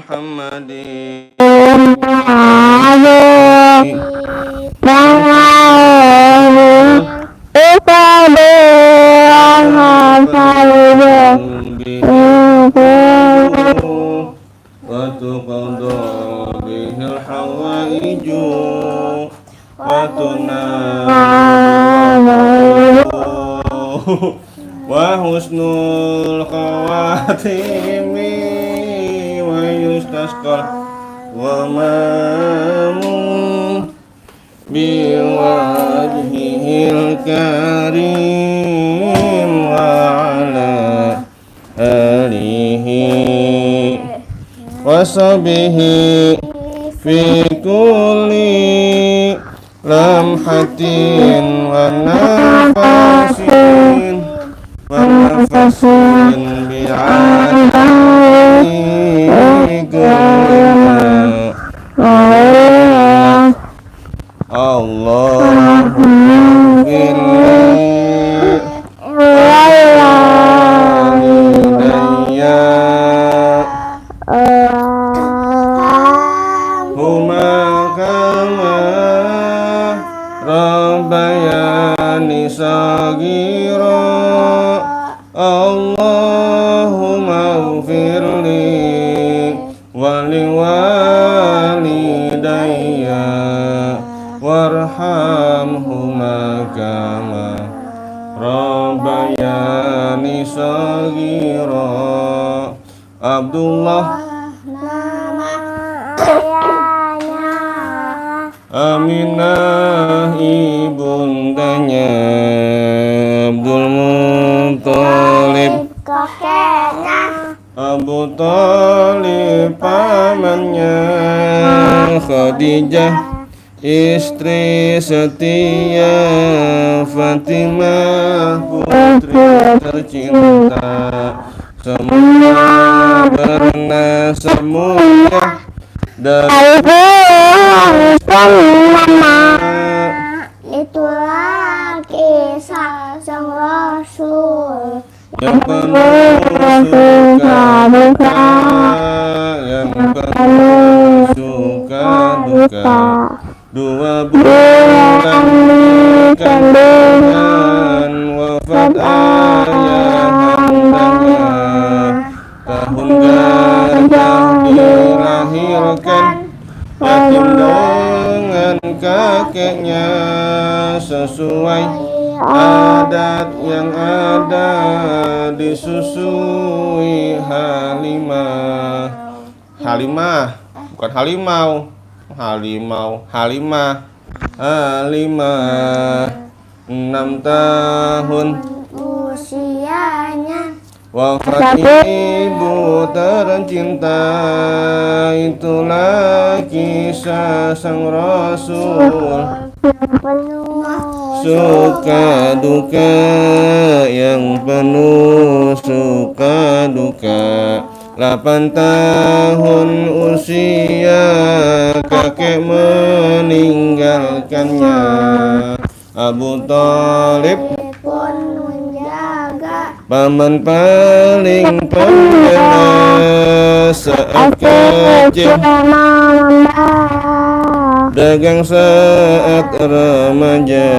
Muhammadin wa tuqadda bihil hawaiju wa tunamu wa husnul khawatimi wa yustasqa wa mamu biwajhihil karim wa ala alihi wa sahbihi fi kulli lamhatin wa nafasin bi'adhi kullina Allahumma firli walidayya huma kama rabbayani saghira Allahumma firli waliwalidayya warhamhuma kama rabbayani saghira. Abdullah Aminah ibundanya, Abdul Muthalib Abu Thalib pamannya, Khadijah istri setia, Fatimah putri tercinta, semua bernasab mulia dari itulah kisah sang Rasul yang penuh suka duka, yang penuh suka duka. 2 bulan kandungan, wafat ayah handanya, tahun gajah dilahirkan, yatim dengan kakeknya, sesuai adat yang ada disusui Halimah. Halimah, bukan Halimau. Halimah 6 tahun usianya, wafat ibu tercinta. Itulah kisah sang Rasul, suka duka, yang penuh suka duka. 8 tahun usia kakek meninggalkannya, Abu Thalib pun menjaga, paman paling pembela saat kecil, dagang saat remaja,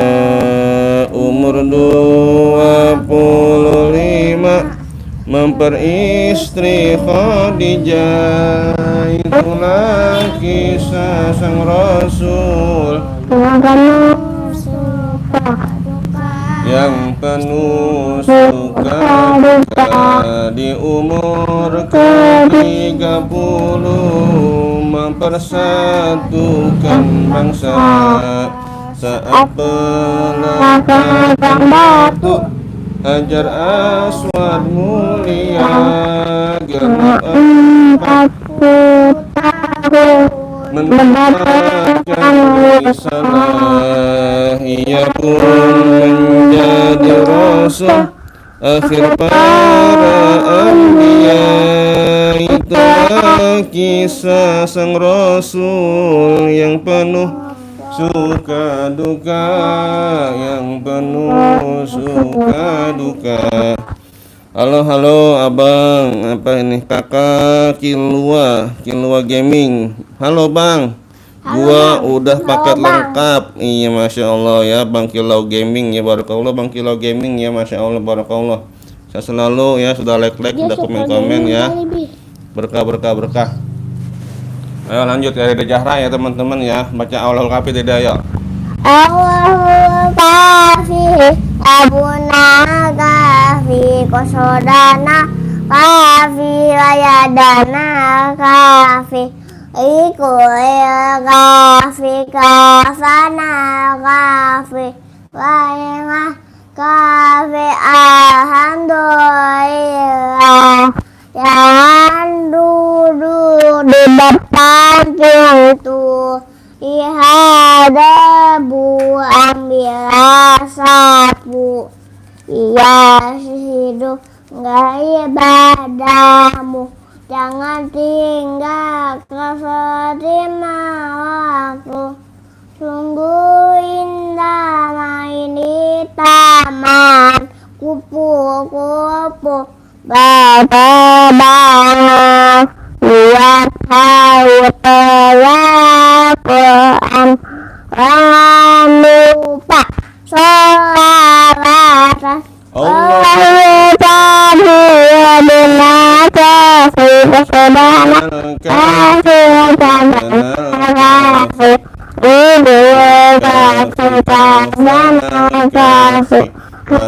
umur 25 memperistri Khadijah. Itulah kisah sang Rasul yang penuh suka duka. Di umur ke-30 mempersatukan bangsa saat peletakan batu Hajar Aswad mulia, genap 40 tahun mendapatkan risalah. Ia pun menjadi rasul akhir para anbiya. Itulah kisah sang Rasul yang penuh suka duka, yang penuh suka duka. Halo abang, apa ini kakak Kilua Gaming. Halo bang, gua udah paket lengkap. Iya masya Allah ya bang Kilau Gaming ya, barakallah bang Kilau Gaming ya, masya Allah barakallah. Saya selalu ya sudah like, sudah komen ya, berkah. Ayo lanjut ya Dede Zahra ya teman-teman ya, baca awal kafi Dede ayo. Allahul kafi abuna kafi kosodana kafi wayadana kafi iku ya kafi kafana kafi wayana kafi alhamdulillah yang duduk di depan pintu ihadabu ambil sapu ia hidup nggak ibadahmu jangan tinggal kesetima waktu sungguh indah main di taman kupu-kupu berterbangan buat tahu Quran jangan lupa sholat Allah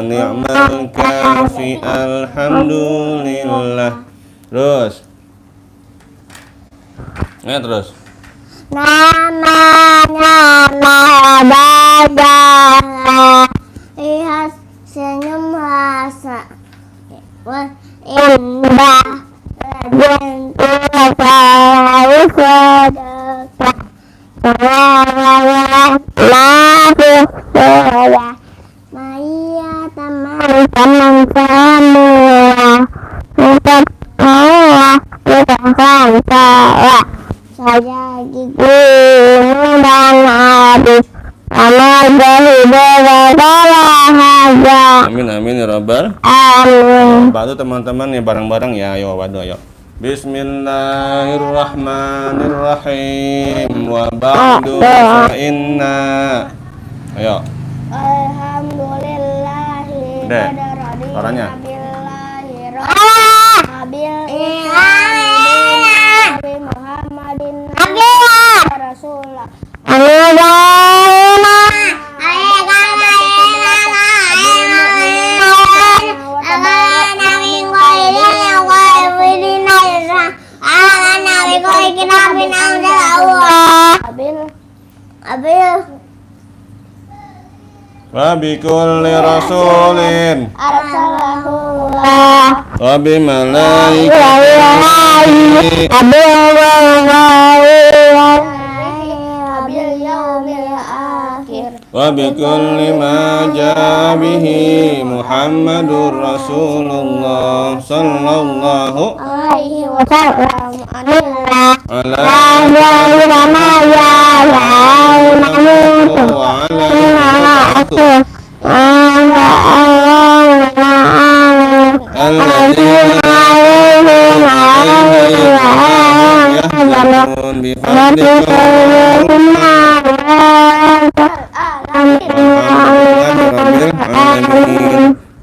ni'mal kafi alhamdulillah. Terus namanya Nabadana lihat senyum rasa indah bentuk selalu sedekah selalu saya Maya teman-teman semua untuk Allah bukan saya di gunung dan habis amal jadi berbahagia. Amin ya rabbal. Amin. Bantu teman-teman ya bareng-bareng ya, ayo waduh ayo. Bismillahirrahmanirrahim wa ba'du fa inna. Ayo. Alhamdulillahi suaranya. Muhammadin Rasulullah. Wa bi kulli rasulin arsalahullah wa bi malaikatihi wa bi kulli ma jaa bihi Muhammadur Rasulullah sallallahu alaihi wasallam ala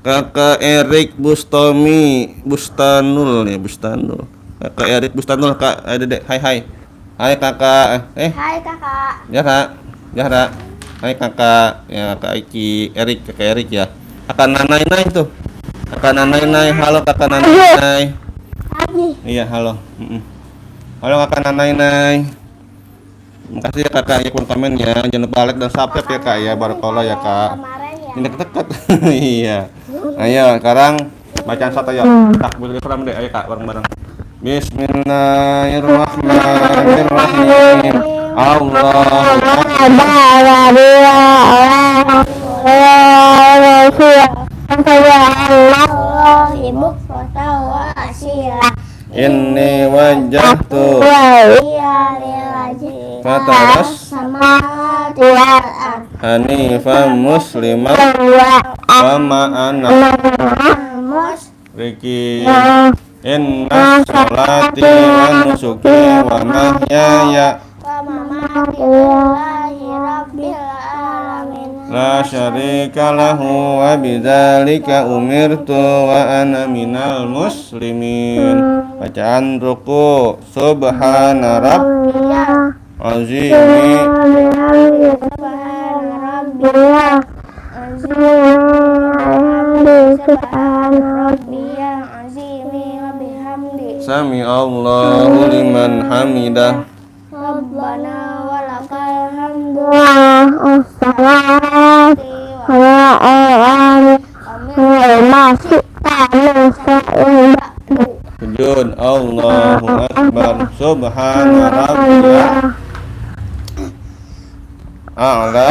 Kakak Erik Bustanul. Kakak Erik Bustanul, Kak Dedek. Hai kakak. Hai kakak. Zahra. Hai kakak. Ya Kak Erik, Kakak Erik ya. Kakak Nanai tuh. Kakak Nanai. Halo Kakak Nanai. Iya, halo. Halo Kakak Nanai. Makasih ya kakak ya komen ya. Jangan lupa like dan subscribe ya kak ya. Barakallah ya kak. Ini deket. Iya. Ayo sekarang bacaan satu ya. Takbir ihram deh. Ayo kak bareng-bareng. Bismillahirrahmanirrahim. Inni wajjahtu fataras hanifan musliman wa ma'ana Riki. Inna sholati wa nusuki wa mahyaya wa mamati lillahi rabbil alamin. la syarika lahu wa bidzalika umirtu wa ana minal muslimin. Bacaan ruku. Subhana Rabbiyal azimi subhana rabbiyal subhana rabbiyal azimi wa bihamdi. Sami Allahu liman hamidah. Rabbana walakal hamdu as-salatu Sujud. Allahu akbar. Subhana rabbiyal a'la.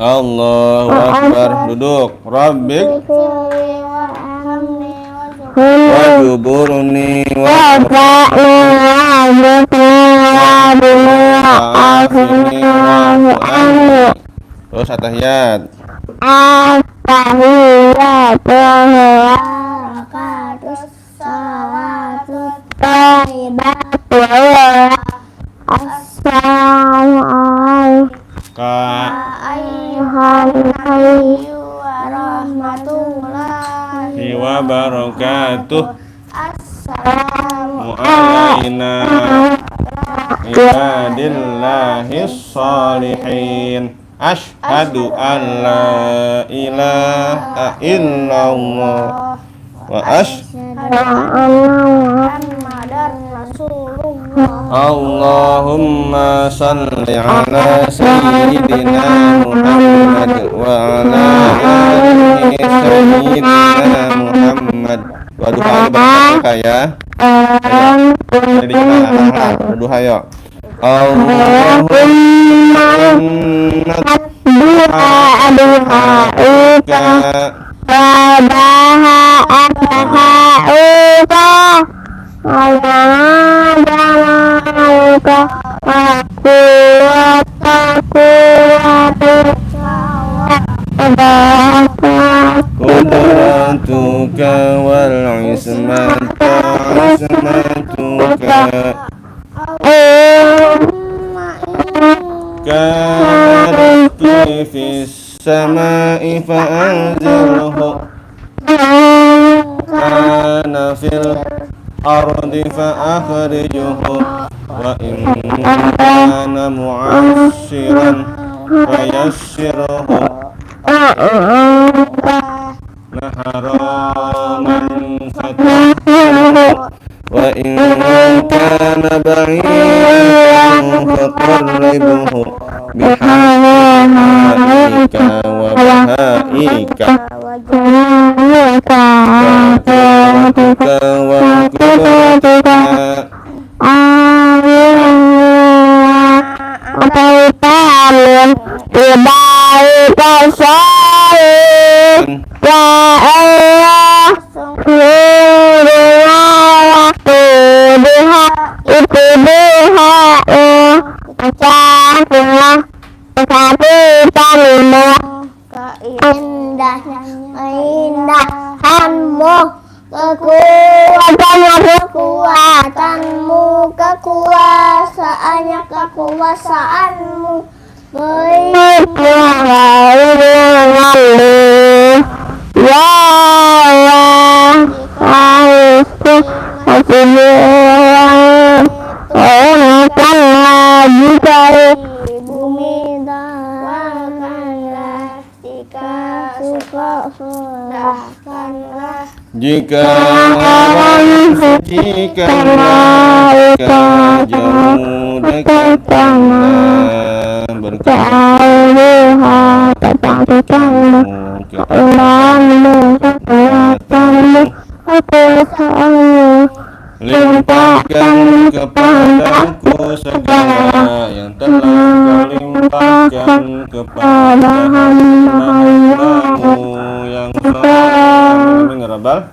Allahu akbar. Duduk. Rabbik wajuburni wa terus atahiyat. Assalamualaikum wa barakatuh. Assalamu alaina ibadillahis sholihin. Asyhadu an la ilaha illallah wa asyhadu Muhammadar Rasulullah. Allahumma salli ala sayyidina Muhammad wa ala ali sayyidina Muhammad. Waduh ayo baca ya. Jadi kita doa ayo. Allahumma qudratuka wal ismata ismatuka kariki fis sama'i fa'anzilhu kana fil ardi fa'akhrijuhu wa in kana mu'assiran fayassirhu haraman fatahhu wa in kana ba'idan faqarribhu bihaika wa bahaika wa qudratika keindahanmu, kekuatanmu, kekuasaannya, kekuasaanmu. Bumi tawarkanlah, jika suka sudahkanlah. jika orang sucikan mereka jauh dekatkanlah berkata limpahkan kepadaku segala yang telah kau limpahkan kepada hamba-Mu yang saleh.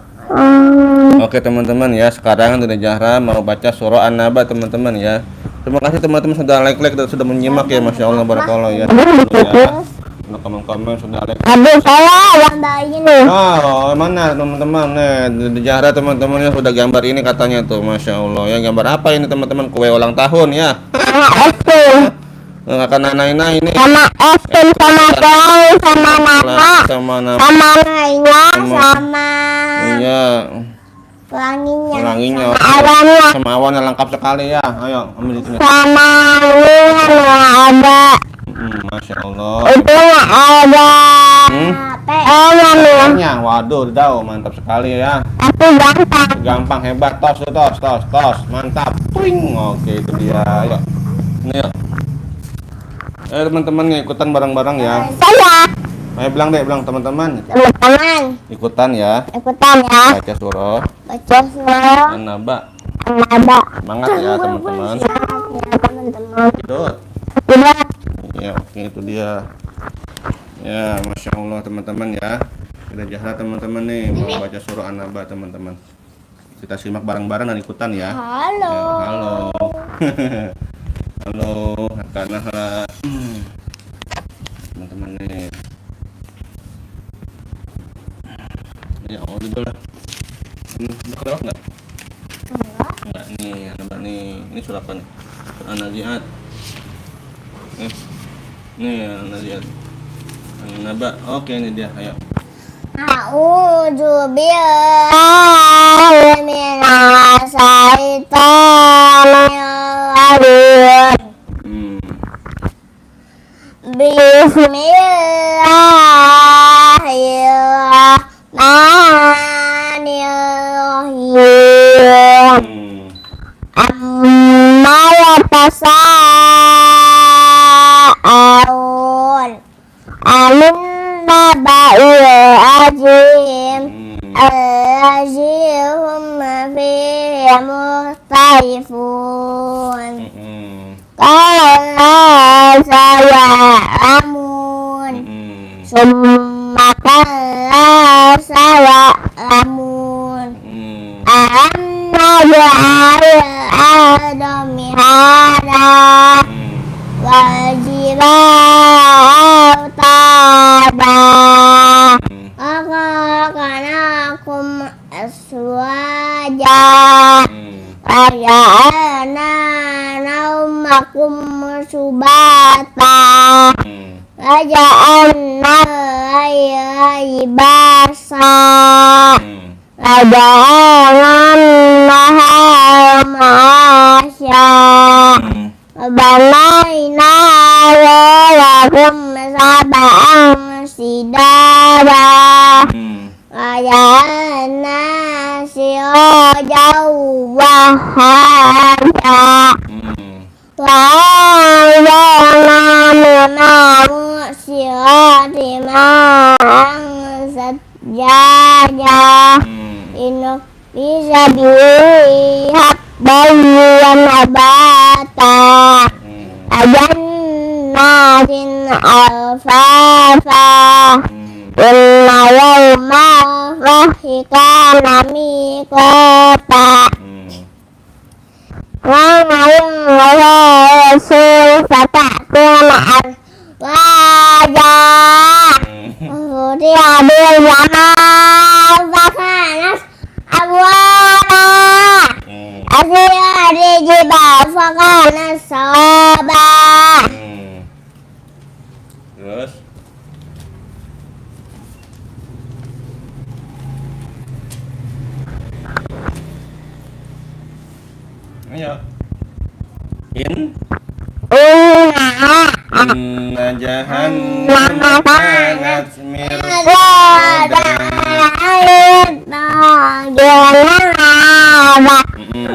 Oke teman-teman ya, sekarang Dina Zahra mau baca surah An-Naba teman-teman ya. Terima kasih teman-teman sudah like dan sudah menyimak ya, masya Allah, barakallah ya. Ya. Untuk komen-komen sudah like. Aduh, saya gambar ini. Oh, mana teman-teman? Di Zahra teman-temannya sudah gambar ini katanya tuh, masya Allah. Ya, gambar apa ini teman-teman? Kue ulang tahun ya. Sama es krim. Akan Nana ini. Sama es krim, sama kue, sama nana. Sama Sama nainya, sama iya. pelanginya. Pelanginya. Awannya. Sama awannya lengkap sekali ya. Ayo, ambil di sini. Sama ini ada. Masya Allah. Itu ada. Tehnya, waduh, daun mantap sekali ya. Tapi gampang. Gampang, hebat, tos, mantap. Twing. Oke, itu dia. Ayo. Ini yuk. Ayo teman-teman ikutan bareng-bareng ya. Saya. Ayo bilang teman-teman. Teman-teman. Ikutan ya. Ikutan ya. Baca surah Baca surah An-Naba. An-Naba. Semangat ya teman-teman. Ya teman-teman. Tidur. Tidak. Ya, oke itu dia. Ya, masya Allah teman-teman ya. Kita Zahra teman-teman nih mau baca surah An-Naba teman-teman. Kita simak bareng-bareng dan ikutan ya. Halo. Ya, halo. Halo, Kak Nahra. Teman-teman nih. Ya, Allah dulu lah. Kelewat nggak? Enggak nih, An-Naba nih. Ini surah apa nih? Surah An-Nazi'at. Nih An-Nazi'at. An-Naba. Oke, ini dia. Ayo. A'udzu billahi minasy syaithanir rajim. Bismillahirrahmanirrahim. Amma yatasa'alun 'anil naba'il 'azim allazi hum fihi mukhtalifun. Qala saya'lamun summa qala saya'lamun alam naj'al al-arda mihada wal jibala autada wa khalaqnakum azwaja wa ja'alna naumakum subata wa ja'alna al-layla libasa wa ja'alna an-nahara ma'asya wa banayna lakum sab'an sidada wa ja'alna sirajan wahaja wa anzalna minal mu'sirati ma'an sajjaja inna fi sabihi habban wa nabata ajannatin alfafa inna yawma rahikana miqata wa na'yum rasul fatakuna wajah dia bilang fakanas abwana asyia dijibal fakanas sawaba. Terus ayo. Inna jahannama kanat mirsada.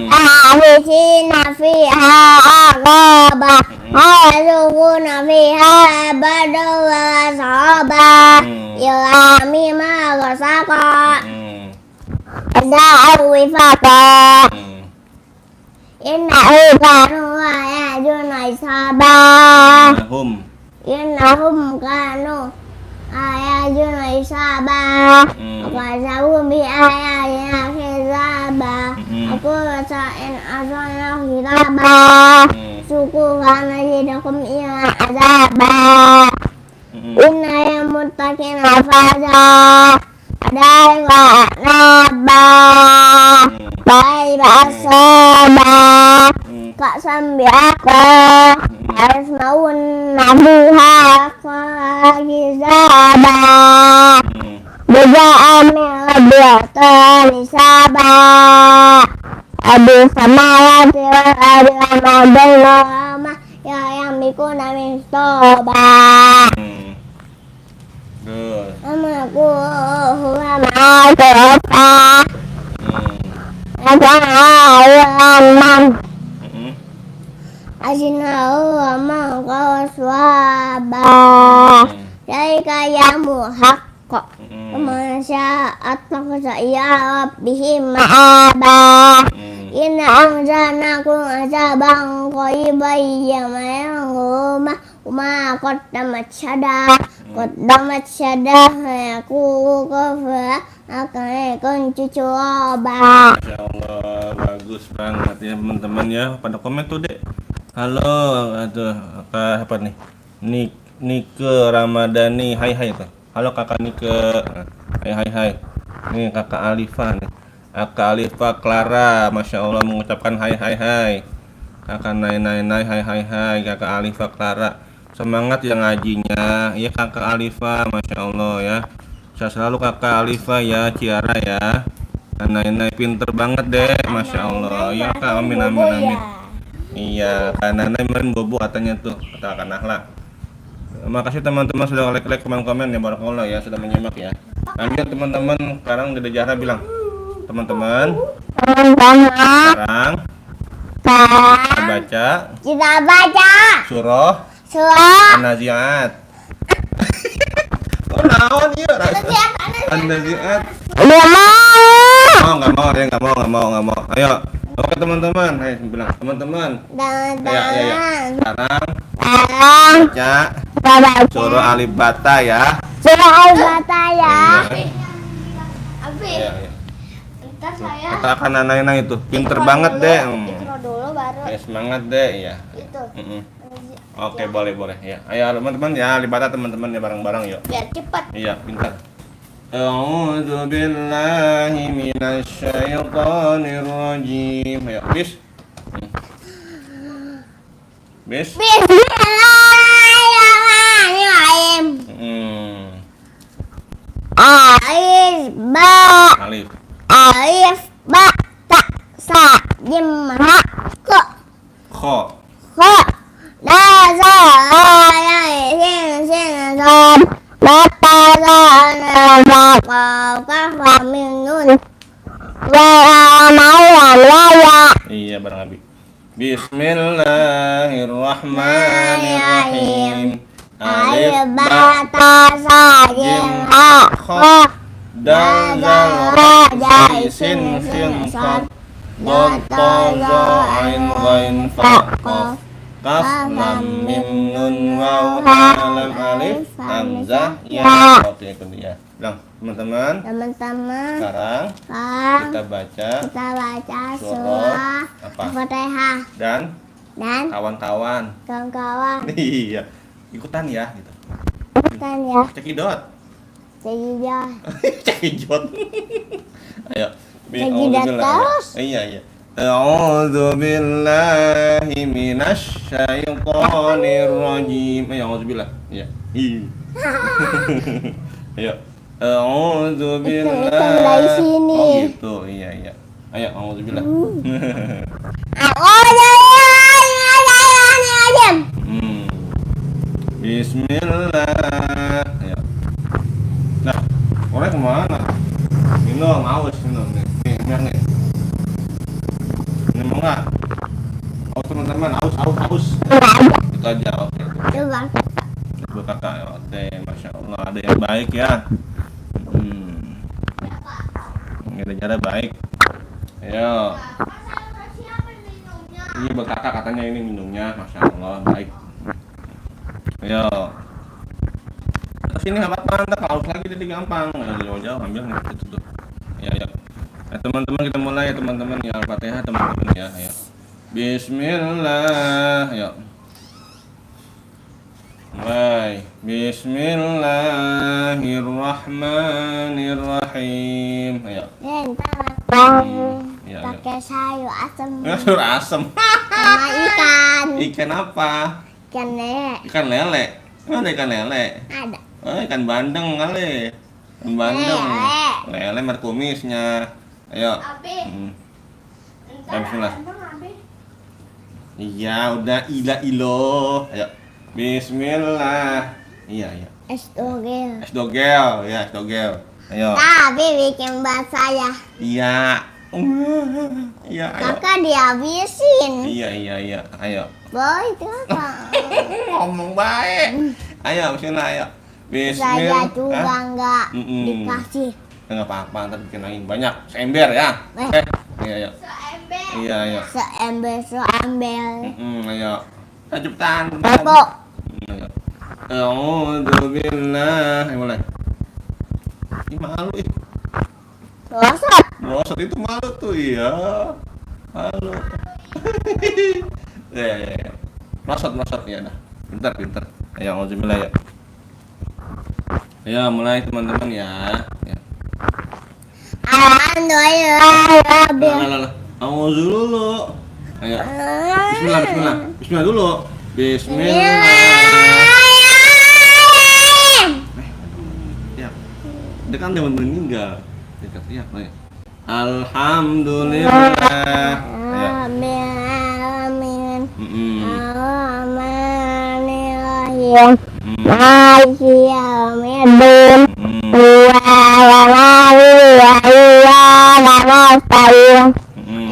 Ahlisina fiha agaba Hazukuna fiha badawa sahaba Ilami ma gasaka Da'u wifaka Innahu kanu ayajuna isaba Innahum kanu ayajuna isaba Wakasabu bi ayatina khizaba Aku rasa'in asana khizaba syukuran azidakum ya azaba. Inna yang muttaqin faza ada wa naba baik asaba kak sambiaka harus maun nabuha kizaba Bija amil biatan isaba Adi samawati wal ardi wa ma bainahuma ya yamlikuna min toba Good. Amaku huwa ma'akofa Ajalan Asinahu wa ma'akoswaba Yaika yamu haqqa Masya atmaqsa ya rabbihim ma'aba Inna anzanakum azabang qaibai yamayanguma Uma qaddamat syada Qaddamat syada Aku kafa akan ikon cucoba. Masya Allah, bagus banget ya teman-teman ya. Pada komen tuh dek. Halo, aduh, apa nih? Nike Ramadhani, hai tuh. Halo kakak Nike, hai. Nih kakak Alifa nih. Kakak Alifa Clara, Masya Allah mengucapkan hai. Kakak Nai, hai. Kakak Alifa Clara, semangat yang ngajinya. Ya kakak Alifa, Masya Allah ya. Saya selalu kakak Alifa ya, Ciara ya. Nai pinter banget deh, Masya Allah. Ya kak, amin. Iya, karena Nai kemarin bobo katanya tuh, kata Kak Nahla. Makasih teman-teman sudah like komen ya, barakallah ya, sudah menyimak ya. Lanjut teman-teman, sekarang Dede Zahra bilang, teman-teman, sekarang kita baca surah An-Nazi'at. Oh, naon ieu? An-Nazi'at. Nggak mau. Ayo. Oke teman-teman, ayo bilang teman-teman. Ya. Sekarang baca surah Alif Bata ya. Surah Al-Bata ya. Iya. Kata akan anak-anak itu, pinter banget deh. Intro dulu baru. Ya, semangat deh ya. Itu. Oke, boleh ya. Ayo teman-teman ya, Alif Bata teman-teman ya bareng-bareng yuk. Biar cepat. Iya, pintar. A'udzu billahi minasy syaithanir rajim. Ayo, bis. Bismillahirrahmanirrahim. Alif ba ta sa jim ha ko Kho. da za ya sin zam bata za na ba ka min nun wa ya Iya, bareng Abi. Bismillahirrahmanirrahim. Alif ba ta sa jim ha ko Dal zal ra jai sin sad dad ta za ain ghain fa qaf kaf lam mim nun waw ha lam alif hamzah ya. Oke, itu dia. Bilang teman-teman, sekarang kita baca surah apa? Al-Fatihah Dan kawan-kawan iya, ikutan ya gitu. kan ya Cekidot. Cekidot Cekidot. Ayo. Cekidot terus. Iya. A'udzu billahi minasy syaithanir rajim. Ayo, auzubillah. Iya. Ayo. A'udzu billahi. dari sini. Oh gitu. Iya. Ayo, auzubillah. Bismillah. Ayo. Nah, orangnya kemana? Minum, aus minum nih. Nih. Ini mau nggak? Aus teman-teman, aus. Itu aja, oke. Coba kakak, oke, masya Allah, ada yang baik ya. Ada cara baik. Ayo. Ini buat kakak katanya ini minumnya, masya Allah, baik. Ayo. Sini apa ntar kalau lagi jadi gampang, jauh-jauh ambil nih itu tuh. Ya. Nah, teman-teman kita mulai ya teman-teman ya Al-Fatihah teman-teman ya. Ayo. Bismillah. Ayo. Mulai. Bismillahirrahmanirrahim. Ayo. Iya, pakai sayur asam Sayur asem. sama ikan. Ikan apa? Ikan lele Ikan lele. Mana ikan lele? ada. Oh, ikan bandeng kali. Ikan bandeng. Lele merkumisnya. Ayo. Bismillah. Iya, udah ila ilo. Ayo. Bismillah. Iya, iya. Es dogel. Es dogel, ya, es dogel. Ayo. Tapi bikin bahasa ya. Iya. Iya, ayo. Kakak dihabisin. Iya, iya, iya. Ayo. Boy itu apa? Ngomong baik. Ayo, bismillah, ayo. Saya juga Hah? nggak Mm-mm. dikasih. Enggak apa-apa, ntar bikin lagi banyak. Seember ya. Iya, ayo. Iya, ayo. Seembel. Ayo. Ayo cepetan. Ayo. Ayo. A'udzubillah. Ayo mulai. Ih, malu ih. Rosot. Bosot itu malu tuh, iya. Malu. Ya, ya, ya. Masot ya dah. Pintar. Ayo, a'udzubillah ya. Ayo, mulai teman-teman ya. Ya. Alhamdulillah. Lah. A'udzu dulu. Ayo. Bismillah. Bismillah dulu. Bismillah. Ya. Dia kan udah meninggal. Dekat ya, mulai. Alhamdulillah. Ayo. Amin. Mm-mm. Bismillahirrahmanirrahim. Maliki yaumiddin. Mm-mm.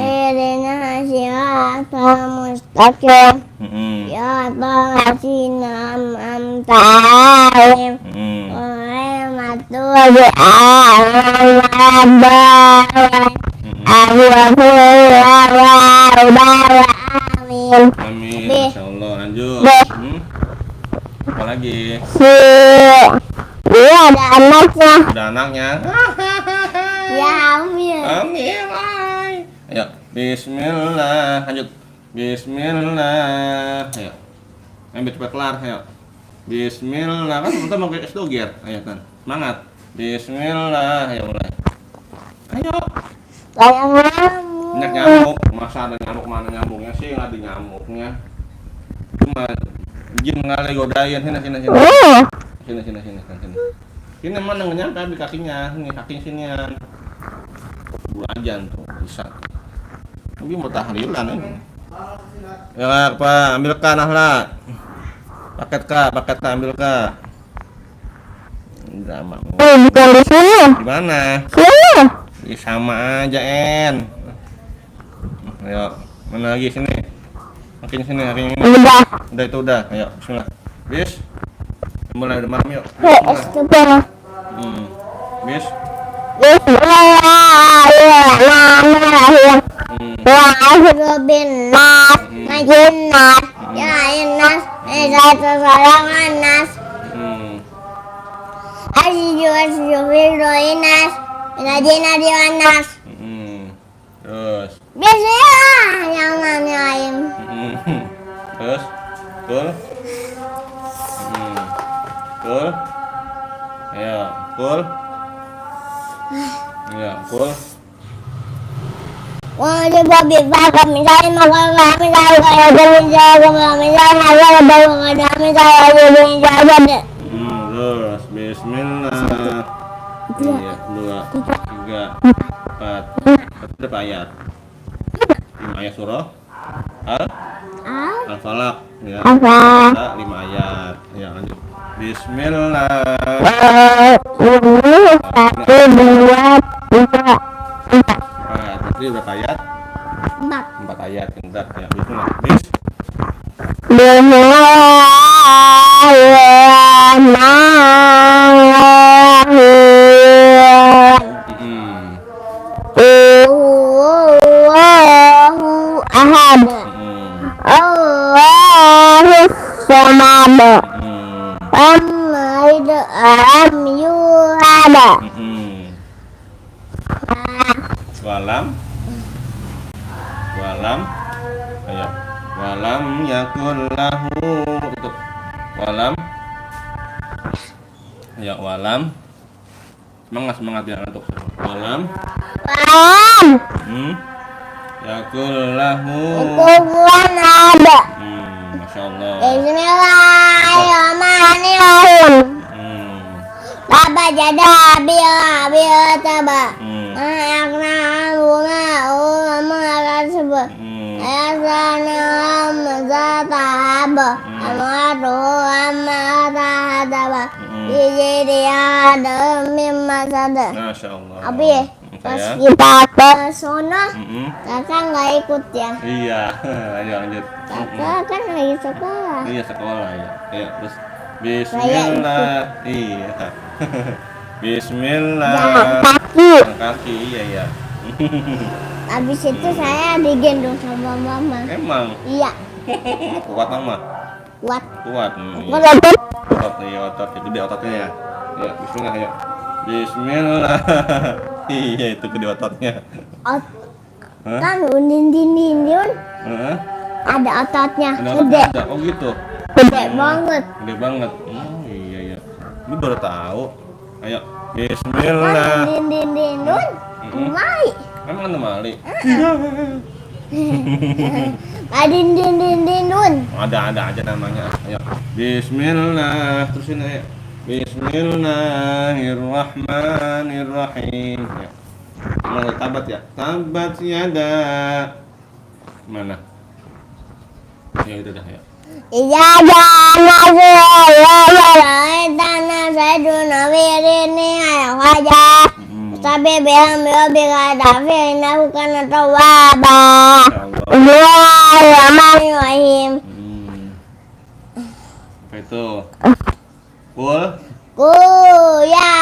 Ihdina siratal mustaqim. Siratal ladzina an'amta 'alaihim ghairil maghdubi 'alaihim waladdallin. Amin. Insyaallah lanjut. Apa lagi? Iya ada anaknya. Ada anaknya. Ya ambil. Amin. Ayo, bismillah. Lanjut. Bismillah. Ayo. Ambil cepat kelar, ayo. Bismillah. Kan kita mau ke es doger. Ayo kan. Semangat. Bismillah. Ayo mulai. Ayo. Saya ngamuk. Banyak nyamuk. Masa ada nyamuk, mana nyamuknya sih? Nggak ada nyamuknya. Cuma jin kali godain. Sini. Sini. Sini mana nggak nyampe di kakinya. Ini kakinya sinian. Bulajan tuh bisa. Tapi mau tahlilan ini. Ya, apa? Ambilkan Ahla. Paket kah, ambilkan. Enggak mau. Bukan di sini. Di mana? Sini. Ih, sama aja, En. Ayo, mana lagi sini? Makin sini, makin ini. Udah. Itu udah. Ayo, bismillah. Bis. Mulai udah malam yuk. Bismillah. Bis. Bismillahirrahmanirrahim. Wa'udzu billahi minasy nas. Terus. Bismillahirrahmanirrahim. Terus. Kul. Kul. Ayo, kul. Ya, kul. Wajib babi bakal misalnya makan misalnya Terus. Bismillah. Iya, 2, 3, 4. Berapa ayat? 5 ayat surah Al-Falaq ya. Ada 5 ayat. Ya, lanjut. Bismillah. 1, 2, 3, 4. Berarti berapa ayat? 4. 4 ayat. Bentar ya. Bismillah. Bis. Bismillahirrahmanirrahim. Allahu ahad. Allahus samad. Lam yulad. Walam. Ayo. Walam yakul lahu. Tutup. Walam. Ayo, walam. Semangat ya untuk walam. Walam. Yakul lahu. Kufuwan ahad. Masya Allah. Bismillahirrahmanirrahim. Baba jada bila taba. Akhna bunga akan sebut. Ayasana mazata haba. Amadu amma tahadaba. Jadi ada mimma sada. Masya Allah. Abi pas kita ke sono, kakak nggak ikut ya? Iya. Ayo lanjut. Kakak kan lagi sekolah. Iya sekolah ya. Ayo terus. Bismillah. Iya. Bismillah. Jalan kaki. Kaki iya ya. Habis itu saya digendong sama mama. Emang Iya, kuat mama. kuat. Kuat. Kuat apa? Otot nih otot gede ototnya ya. Ya Bismillah ya. Bismillah. Iya itu gede ototnya. Ot kan undin Heeh. ada ototnya, Ada gede, ototnya ada. Oh gitu. gede banget. Gede banget. Oh iya ya. Ini baru tahu. Ayo. Kan Bismillah. undin mulai. Emang ada mali? Adin. Ada aja namanya. Ayo. Bismillah. Terusin ayo. Bismillahirrahmanirrahim. Ya. Mau tabat ya? Tabat yada. Mana? Ya itu dah ya. Iya jangan ya tanah saya nawirini ayah wajah. Tapi bilang bila tapi bukan atau wabah. Bismillahirrahmanirrahim. Apa itu? Kul. Ya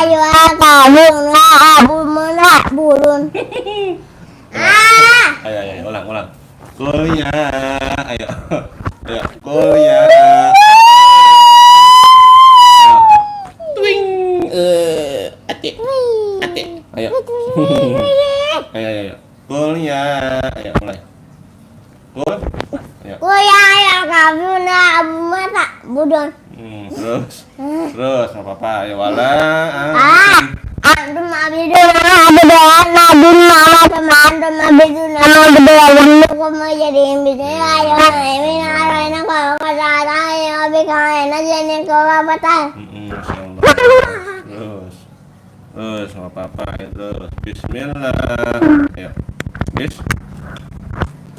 ayo kamu nak burun. Ayo ulang. Kul ya. Ayo. Kul ya. Twing. Ate. Ayo. Ayo. Kul ya. Ayo mulai. Kul. Ayo. Ya ayo kamu nak mata burun. Terus nggak apa-apa ya wala. Antum abidun abidun mama teman abidun abidun kamu jadi bisnya ayo ini arena kalau kata ayo bikin aja nih kalau apa Masya Allah. Terus nggak apa-apa ya terus. Bismillah. Ayo.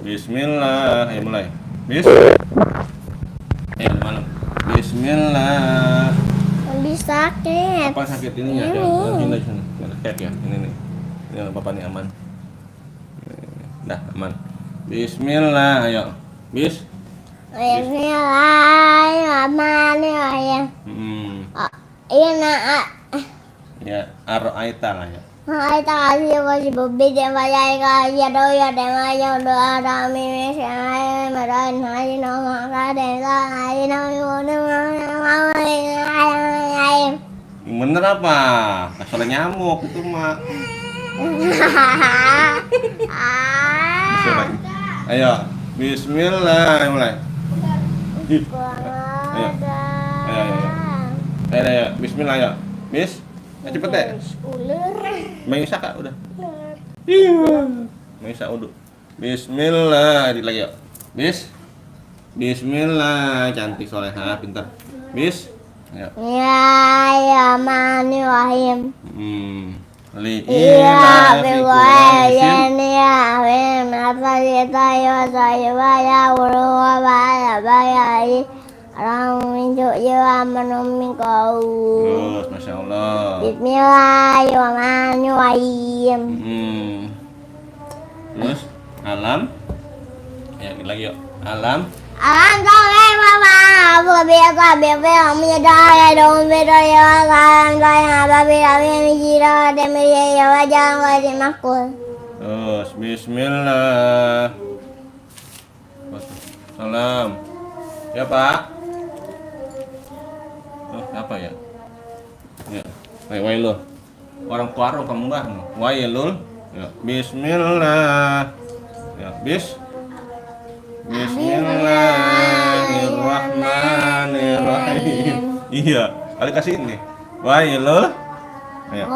Bismillah. Ayo mulai. Ayo malam. Bismillah. Bisa sakit. Apa sakit ininya? Ya, ini sini. Sakit ya. Ini nih. Ini Bapak nih aman. Dah aman. Bismillah. Ayo. Bismillahirrahmanirrahim. Iya nak. Ya, ara'aita lah ya. Hai kasih masih bebi dan banyak kasih doa dan banyak doa kami misalnya meraih hari nama kaden hari nama Yang bener apa? Kasar nyamuk itu mah. Ayo, Bismillah, mulai. Ayo, Bismillah ya. Cepet deh. Maisa kak udah. Maisa udah. Bismillah, edit lagi yuk. Bismillah, cantik soleha, pintar. Ayo. Ya Rahim. Iya, ya masa kita saya orang minjuk ya menemui kau. Terus, masya Allah. Bismillahirrahmanirrahim. Terus, alam. Ya, lagi yuk. Alam. Alam soleh mama, biasa menyedaya dong beda ya kan saya babi mikira demi ya wajah wajah makul. Terus, Bismillah. Salam. Ya Pak. Apa ya? Ya, wailul. Orang warung kamu mbah. Wailul. Ya, Bismillah. Ya, Bismillahirrahmanirrahim. Iya, kali kasih ini. Wailul. Ayo.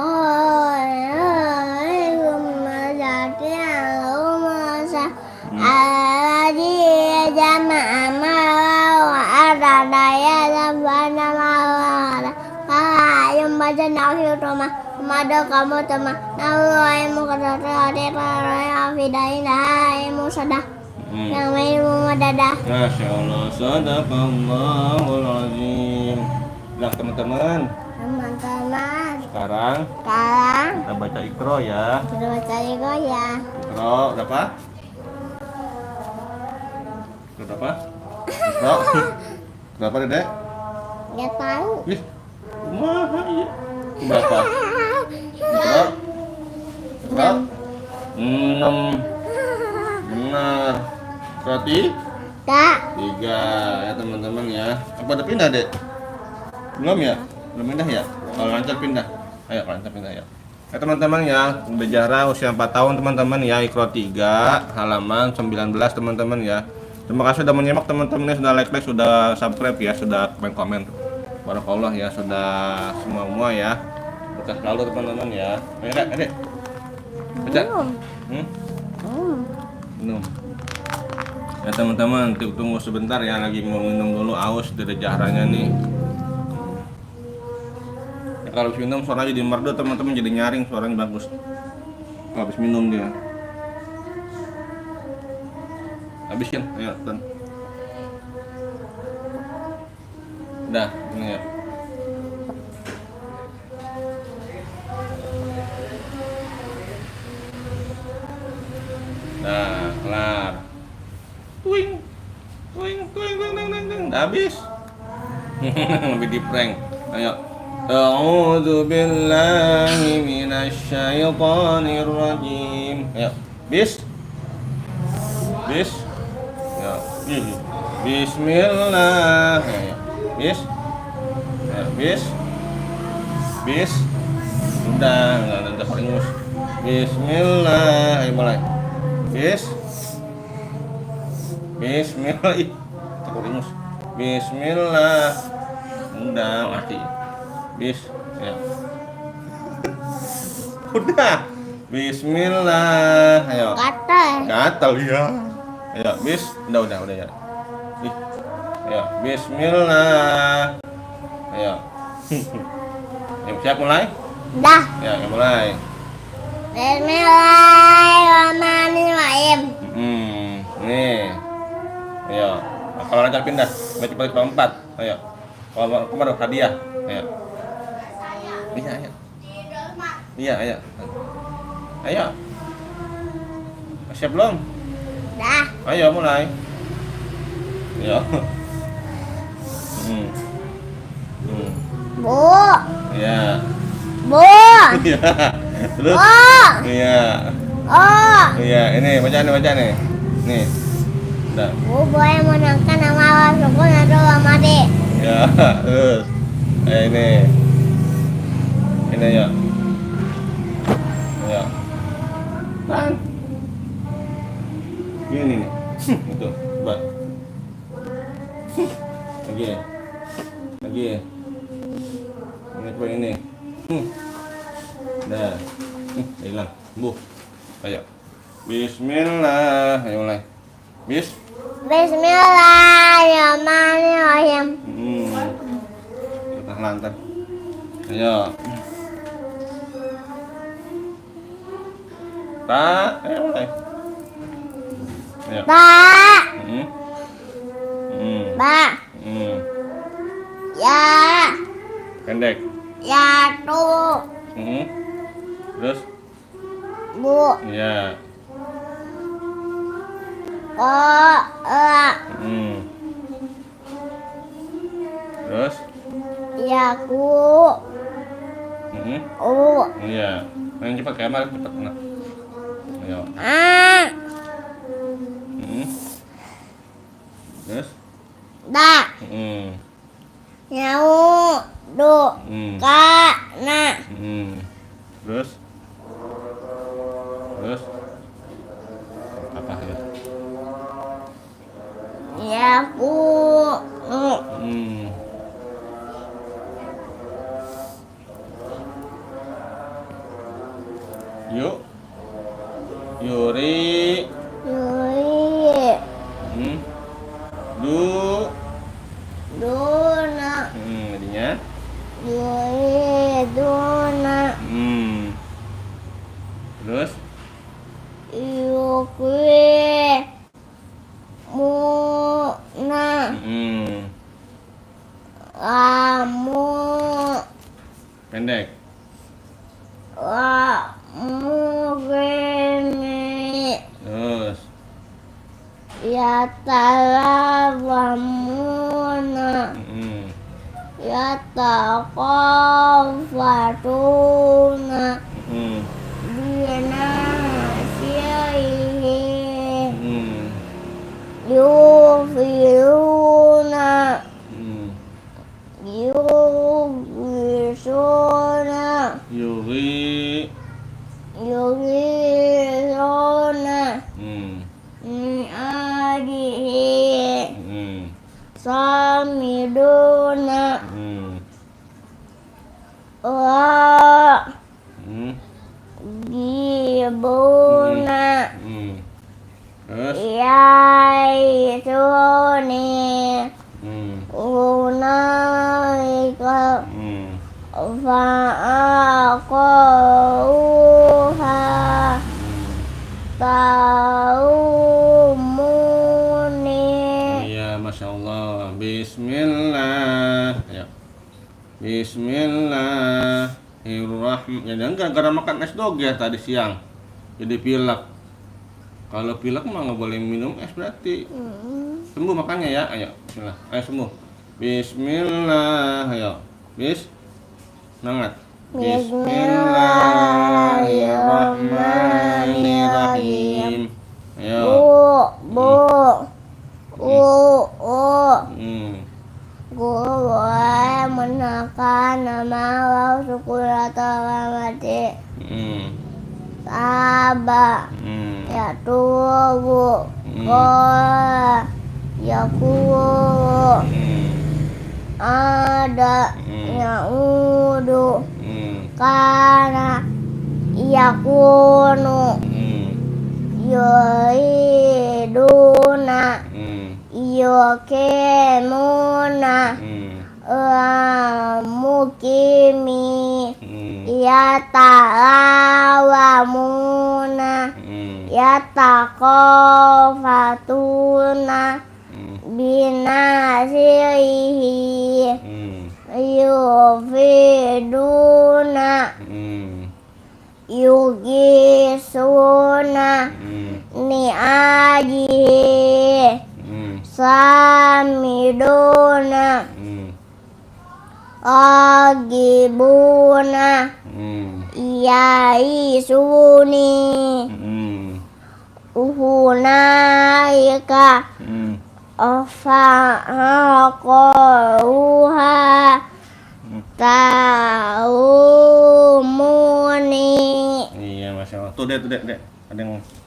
Mada kamu teman, nalu kata ilmu sadah, yang ilmu madadah. Masya Allah, sadaqallahul azim. Nah teman-teman, sekarang kita baca Iqra ya. Kita baca juga ya. Iqra berapa? Berapa? Iqra berapa Dedek? Nggak tahu. Ih, kumaha iya. Berapa? Iqra? Iqra? 6. Benar. Berarti? Kak. 3 ya teman-teman ya. Apa udah pindah Dek? Belum ya? Belum pindah ya? Kalau lancar pindah. Ayo lancar pindah ya. Ya teman-teman ya, udah Zahra usia 4 tahun teman-teman ya, Iqra 3 halaman 19 teman-teman ya. Terima kasih sudah menyimak teman-teman ya, sudah like, sudah subscribe ya, sudah komen-komen. Barakallah ya, sudah semua ya. Sukses selalu teman-teman ya. Ayo Dek. Baca. Minum. Ya teman-teman, tunggu sebentar ya, lagi mau minum dulu, aus dari Zahranya nih. Ya, kalau habis minum suaranya jadi merdu teman-teman, jadi nyaring, suaranya bagus. Kalau habis minum dia. Habisin, ayo Tan. Udah, ini ya. Nah, kelar. Twing. Habis. Lebih di prank. Ayo. A'udzu billahi minasyaitonir rajim. Ayo. Bis. Ya. Bismillah. Ayo. Bis. Ya, bis. Udah peringus. Bismillah. Ayo mulai. Bismillah. Ih, takut ingus. Bismillah. Udah mati. Ya. Udah. Bismillah. Ayo. Gatal ya. Ayo, udah ya. Ih. Ayo, bismillah. Ayo. Yang siap mulai? Dah. Ya, mulai. Bismillahirrahmanirrahim. Nih. Ayo. Nah, kalau lancar pindah, baca balik ke 4. Ayo. Kalau kemarin hadiah. Ayo. Iya, ayo. Ayo. Siap belum? Dah. Ayo mulai. Ayo. Bu. Iya. Bu. Iya. Terus? Oh. Iya. Oh. Iya, ini baca nih. Nih. Udah. Bu boleh menangkan nama Allah subhanahu wa ta'ala. Ya, terus. Ini. Ini ya. Ya. Tan. Gini nih. Itu, coba. Lagi. Ini coba ini. Dah. Hilang. Bu. Ayo. Bismillah. Ayo mulai. Bismillahirrahmanirrahim. Kita lantar. Ayo. Ayo mulai. Ayo. Ba. Ya. Pendek. Ya tu. Terus? Bu. Iya. Oh. Terus? Ya ku. Iya. Yang cepat kamar cepat. Nah. Ayo. Terus? Da. Nyau. Du. Ka. Na. Terus? Apa ya? Yuk. Yuri. Yuri. Hmm. Du. Duna. Jadinya. Yuri. Duna. Terus. Yuki. Muna. Kamu. Pendek. Kamu gini. Terus. Ya talabamuna. Ya taqafatuna. Bina syaihi. Yufiruna. Yugisuna. Yuri. Yugisuna. Adihi. Samiduna. Wa. Gibuna. Terus. Yaituni. Unaika. Fa'aqauha. Taumuni. Iya, Masya Allah. Bismillah. Ya. Bismillahirrahmanirrahim. Ya, dan gara-gara makan es dog ya tadi siang. Jadi pilek. Kalau pilek mah nggak boleh minum es berarti. Sembuh makannya ya. Ayo, bismillah. Ayo sembuh. Bismillah. Ayo. Semangat. Bismillahirrahmanirrahim. Ayo. Guru menekan nama Allah syukur atau mati. Saba. Ya tubuh. Kola. Ya kuru. Ada. Ya udu. Karena. Ya kunu. Yuriduna. Yukimuna. Mukimi. Yatalawamuna. Yataqafatuna. Binasirihi. Yufiduna. Yugisuna. Ni'ajihi. Samiduna. Agibuna. Yaisuni. Uhunaika. Fa'aqauha. Taumuni. Iya, Masya Allah. Tuh, dek.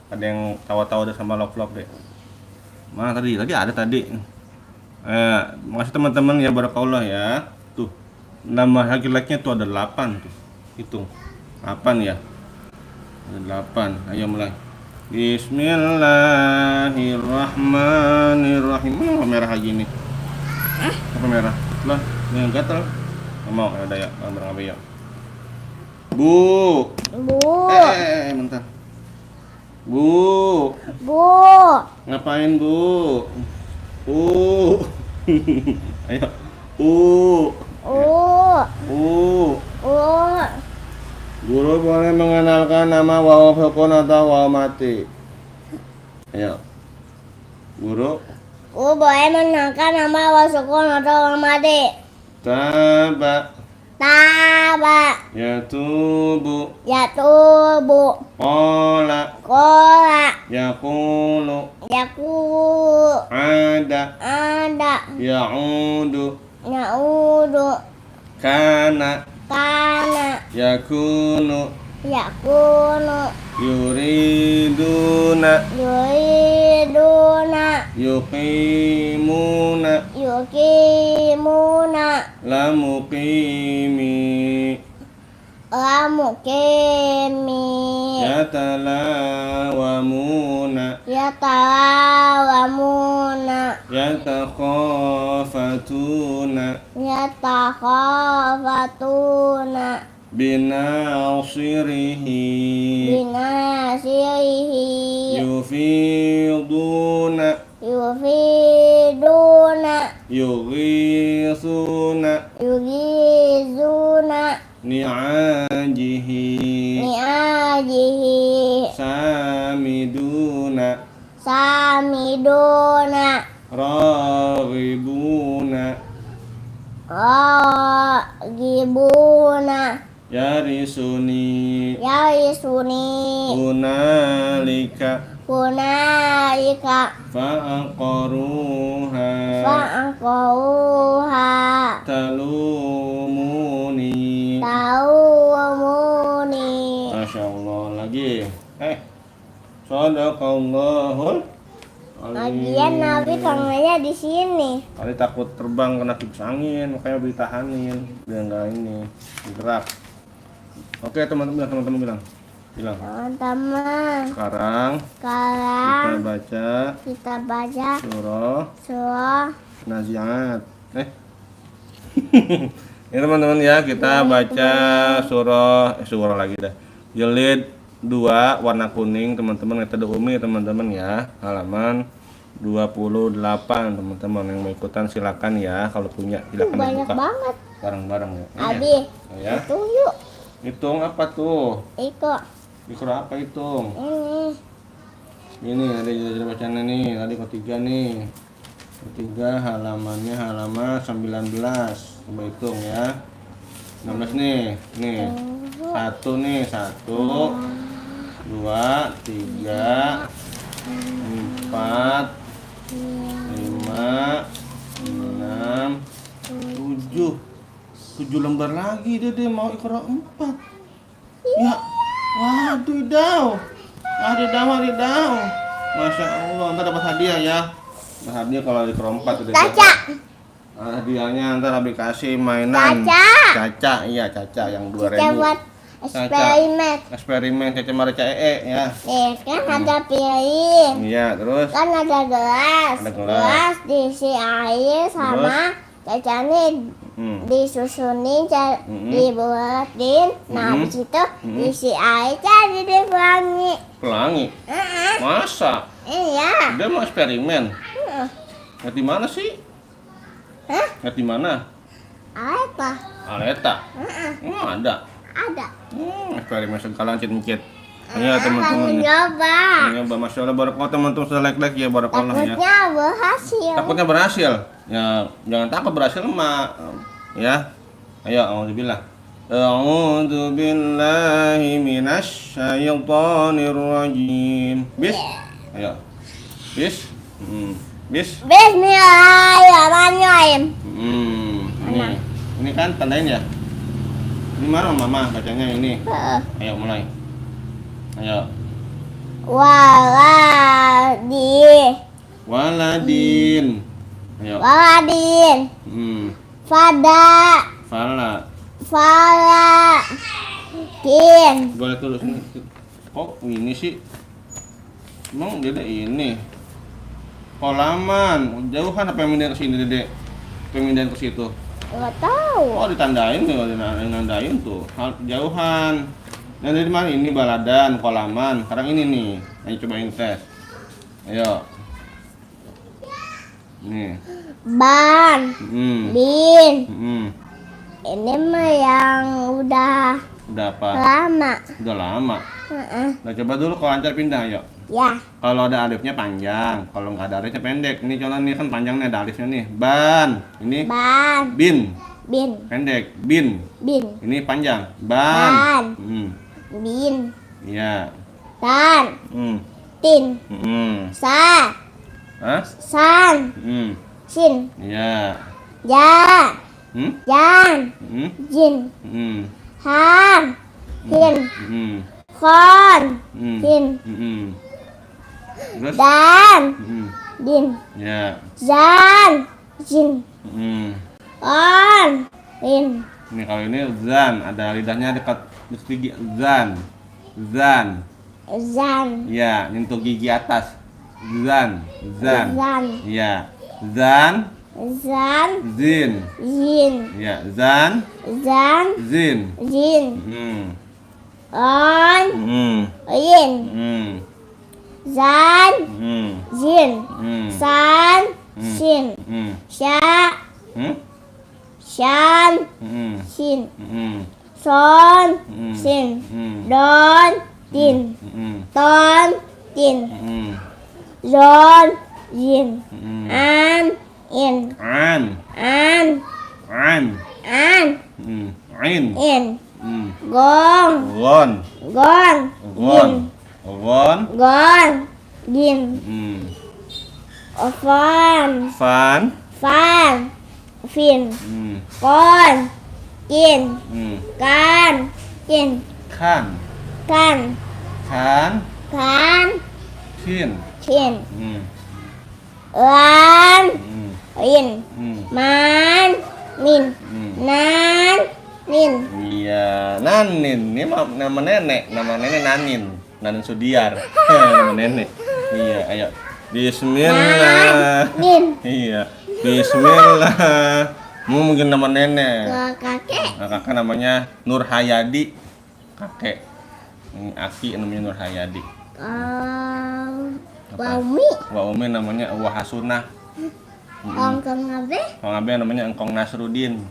Ada yang tawa-tawa udah sama love deh. Mana tadi? Tadi ada tadi. Makasih teman-teman ya, barakallah ya. Tuh, nama like-nya tuh ada 8 tuh. Hitung. 8 ya. Ada 8. Ayo mulai. Bismillahirrahmanirrahim. Apa merah lagi ini? Apa merah? Lah, yang gatal. Nggak mau ada ya, barang apa ya? Bu. Bentar. Bu. Ngapain, Bu? Ayo. Guru boleh mengenalkan nama waw sukun atau waw mati. Ayo. Guru. Boleh mengenalkan nama waw sukun atau waw mati. Taba. Yatubu. Qala. Yaqulu. Ada. Ya'udu. Kana. Yakunu. Yuriduna. Yuqimuna. Lamuqimi. mukimin yatalawamuna yatalawamuna yatakhafatuna yatakhafatuna binasirihi binasirihi yufiduna yufiduna yughisuna yugizuna ni'ajihi ni'ajihi samiduna samiduna raghibuna ragibuna yarisuni yarisuni hunalika hunalika fa'aqaruha fa'aqauha talumuni. taumuni. Masya Allah. Lagi Sadaqallahul Lagian Nabi tangannya di sini. Kali takut terbang kena kipas angin, makanya ditahanin biar nggak ini gerak. Oke teman-teman bilang. Teman-teman, Sekarang sekarang kita baca surah Nazi'at. Ini teman-teman ya, kita baca surah lagi dah. Jilid 2 warna kuning teman-teman, metode Umi teman-teman ya. Halaman 28 teman-teman, yang mau ikutan silakan ya, kalau punya silakan banyak dibuka banget. bareng-bareng ya. Abi, Ya. hitung yuk. Hitung apa tuh? Ikut Apa hitung? ini. Ini ada judul bacaan nih, tadi ketiga nih. Ketiga halamannya halaman 19. Coba hitung ya. 16 nih. Nih. 1 nih, 1 2 3 4 5 6 7 lembar lagi dia mau Iqra 4. Ya, waduh daw. Masya Allah, ntar dapat hadiah ya. Dapat hadiah kalau di Iqra 4 udah Caca. Hadiahnya ntar habis kasih mainan. Caca, iya Caca yang 2.000. Kita buat Eksperimen Caca Marica ya. Nih, kan ada piring. Iya, terus Kan ada gelas. Ada gelas. Diisi air sama cacanya disusunin, dibuatin. Nah, habis itu diisi air jadi deh pelangi. Masa? Iya. Dia mau eksperimen. Ngerti di mana sih? Ngerti di mana? Apa? Aleta. Ada. Ada. Eksperimen segala cit-cit. Iya teman-teman. Nyoba. Masya Allah, barakallah teman-teman, sudah like ya, barakallah ya. Takutnya berhasil. Takutnya berhasil. Ya, jangan takut berhasil mah. Ya. Ayo, auzubillah. A'udzu billahi minasy syaithanir rajim. Ayo. Bis. Bismillahirrahmanirrahim. Ini kan tandain ya. Ini mana mama bacanya ini? Ayo mulai. Ayo. Waladin. Ayo. Fala. Boleh tulis ini. Kok ini sih? Emang Dede ini. Kolaman. Jauhan apa yang pindah ke sini Dede? Pindah ke situ. Enggak tahu. Oh, ditandain tuh, nandain tuh. Jauhan. Yang dari mana ini baladan, kolaman. Sekarang ini nih. Ayo cobain tes. Ayo. Nih. Bin. Ini mah yang udah apa? lama. Udah lama. Nah, coba dulu kalau lancar pindah, yuk. Ya. Kalau ada alifnya panjang, kalau nggak ada alifnya pendek. Ini contoh nih kan panjangnya ada alifnya nih. Ban. Ini bin. Pendek. Bin. Ini panjang. Ban. Bin. Iya. Tan. Tin. Sa. San. Sin. Iya. Ja. Jan. Jin. Han. Hin. Kon. Hin. Terus? Dan. Din. Ya. Zan. Jin. On. Rin. Ini kalau ini zan ada lidahnya dekat Terus gigi zan. Zan. Zan. Ya, nyentuh gigi atas. Zan. Zan. Zan. Ya. Zan. Zan. Zin. Zin. Ya, zan. Zan. Zin. Zin. On. In. Zan. Zin. San. Sin. Sha. Shan. Sin. Son. Sin. Don. Tin. Ton. Tin. Zon. Yin. An. In. An. An. An. An. Ain. In. Gong. Gon. Gon. Gon. Gon. Gon. Gin. Fan. Fan. Fan. Fin. Con. Kin. Can. Kin. Kan. Can. Kan. Can. Kin. Chin. Lan. In. Man. Min. Nan. Nin. Iya, Nanin. Ini nama nenek. Nama nenek Nanin. Nanin Sudiar. Nama nenek. Iya, ayo. Bismillah. Nin. Iya. Bismillah. Mau mungkin nama nenek. Ke kakek. Nah, kakak namanya Nur Hayadi. Kakek. Ini Aki namanya Nur Hayadi. Wami. Wa Umi namanya Wahasunah. Ongkong abe. Kang Abe namanya Engkong Nasrudin.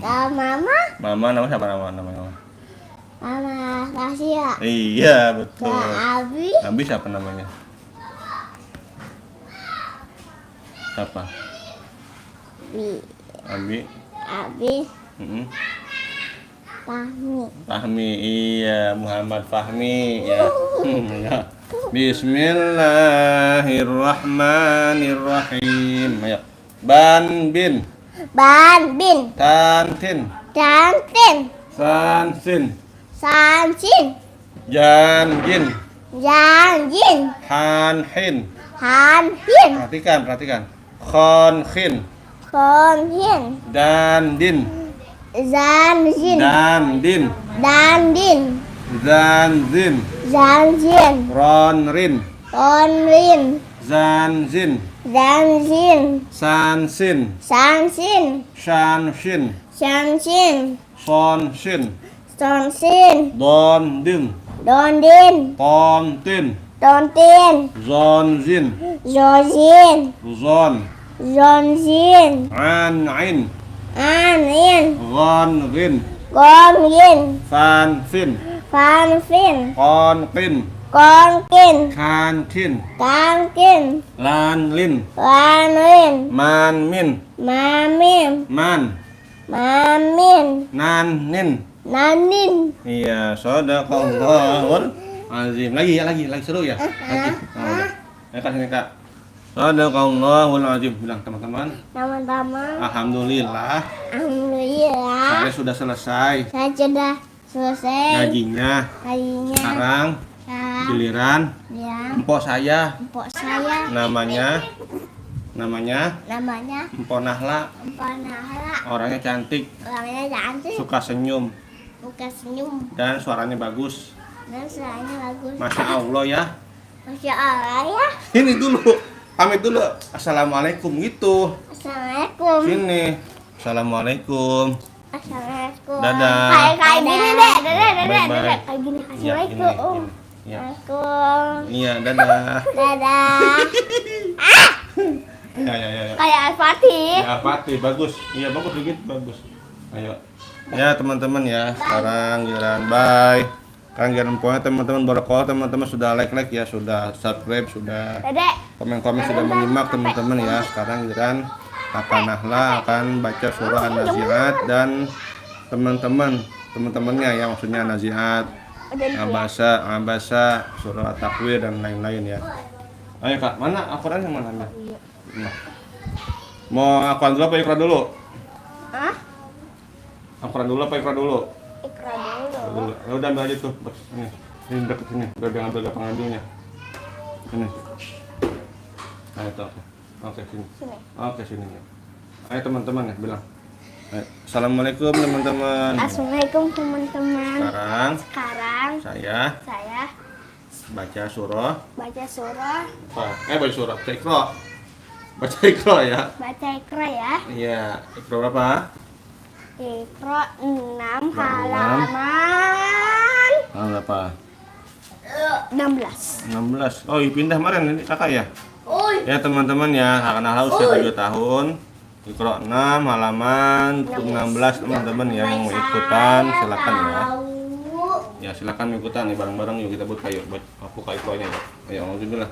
Mama. Mama nama siapa namanya? Mama Rasia. Iya, betul. Abi. Abi siapa namanya? Siapa? Abi. Abi. Fahmi. Fahmi, iya, Muhammad Fahmi, ya. Ya. Bismillahirrahmanirrahim. Ayo. Ban bin. Ban bin. Tan tin. Cantin. San sin. Sansin. Jan jin. Janjin. Han hin. Han hin. Perhatikan. Khon khin. Kon hin. Dan din. Zan zin. Dan din. Dan din. Zan zin. Zan zin. Ron rin. On rin. Zan zin. Zan zin. San sin. San sin. Shan shin. Shan sin. Son shin. Son sin. Don din. Don din. Ton tin. Don tin. Zon zin. Zo zin. Zon. Zon zin. An in. An in. Gon rin. Gon yin. Fan fin. Fan fin. Kon kin. Con kin. Kan kin. Can kin. Lan lin. Lan rin. Man min. Ma min. Man. Ma min. Nan nin. Nanin. Iya, sadaqallahul azim. Lagi seru ya. Lagi. Ya Kak, sini Kak. Sadaqallahul azim. Bilang teman-teman. Teman-teman. Alhamdulillah. Alhamdulillah. Saya sudah selesai Saya sudah selesai ngajinya. ngajinya. Sekarang giliran Ya. empok saya. Empok saya. Namanya Namanya Empok Nahla. Empok Nahla. Orangnya cantik, Orangnya cantik. suka senyum, Buka senyum. dan suaranya bagus. Dan suaranya bagus. Masya Allah ya. Masya Allah ya. Ini dulu, pamit dulu. Assalamualaikum gitu. Assalamualaikum. Sini. Assalamualaikum. Assalamualaikum. Dadah. Kayak gini deh. Bye-bye. Kayak gini. Ya, Assalamualaikum. Ya. Assalamualaikum. Iya, dadah. Dadah. Ya. Kayak Al-Fatih. Ya, Fatih, bagus. Iya, bagus dikit, bagus. Ayo. Ya, teman-teman ya. Sekarang giliran bye. Sekarang giliran poinnya teman-teman barakallah, teman-teman sudah like ya, sudah subscribe, sudah Dedek. komen-komen, sudah menyimak teman-teman ya. Sekarang giliran Kakak Nahla akan baca surah An-Nazi'at dan teman-temannya ya, maksudnya Nazi'at, Abasa, surah At-Takwir dan lain-lain ya. Ayo Kak, mana Al-Quran yang mana? Nah. Mau Al-Quran dulu apa Iqra dulu? Hah? Al-Quran dulu apa Iqra dulu? Ikra dulu. Dulu. Ya udah ambil aja tuh. Ini deket sini. Udah dia ngambil gampang ngambilnya. Ini. Ayo tuh. Oke sini. Sini. Oke sini. Ayo teman-teman ya bilang. Assalamualaikum teman-teman. Assalamualaikum teman-teman. Sekarang saya baca surah. baca surah. Baca surah. Baca Iqra ya. Baca Iqra ya. Iya. Iqra berapa? Iqra 6 halaman Berapa? 16. 16. Oh, pindah kemarin ini kakak ya. Ya teman-teman ya, akan haus ya 7 tahun. Iqra 6 halaman 16 teman-teman ya, yang mau ikutan silakan ya. Ya silakan ikutan nih bareng-bareng yuk kita buka yuk. Aku Iqra-nya ya. Ayo alhamdulillah.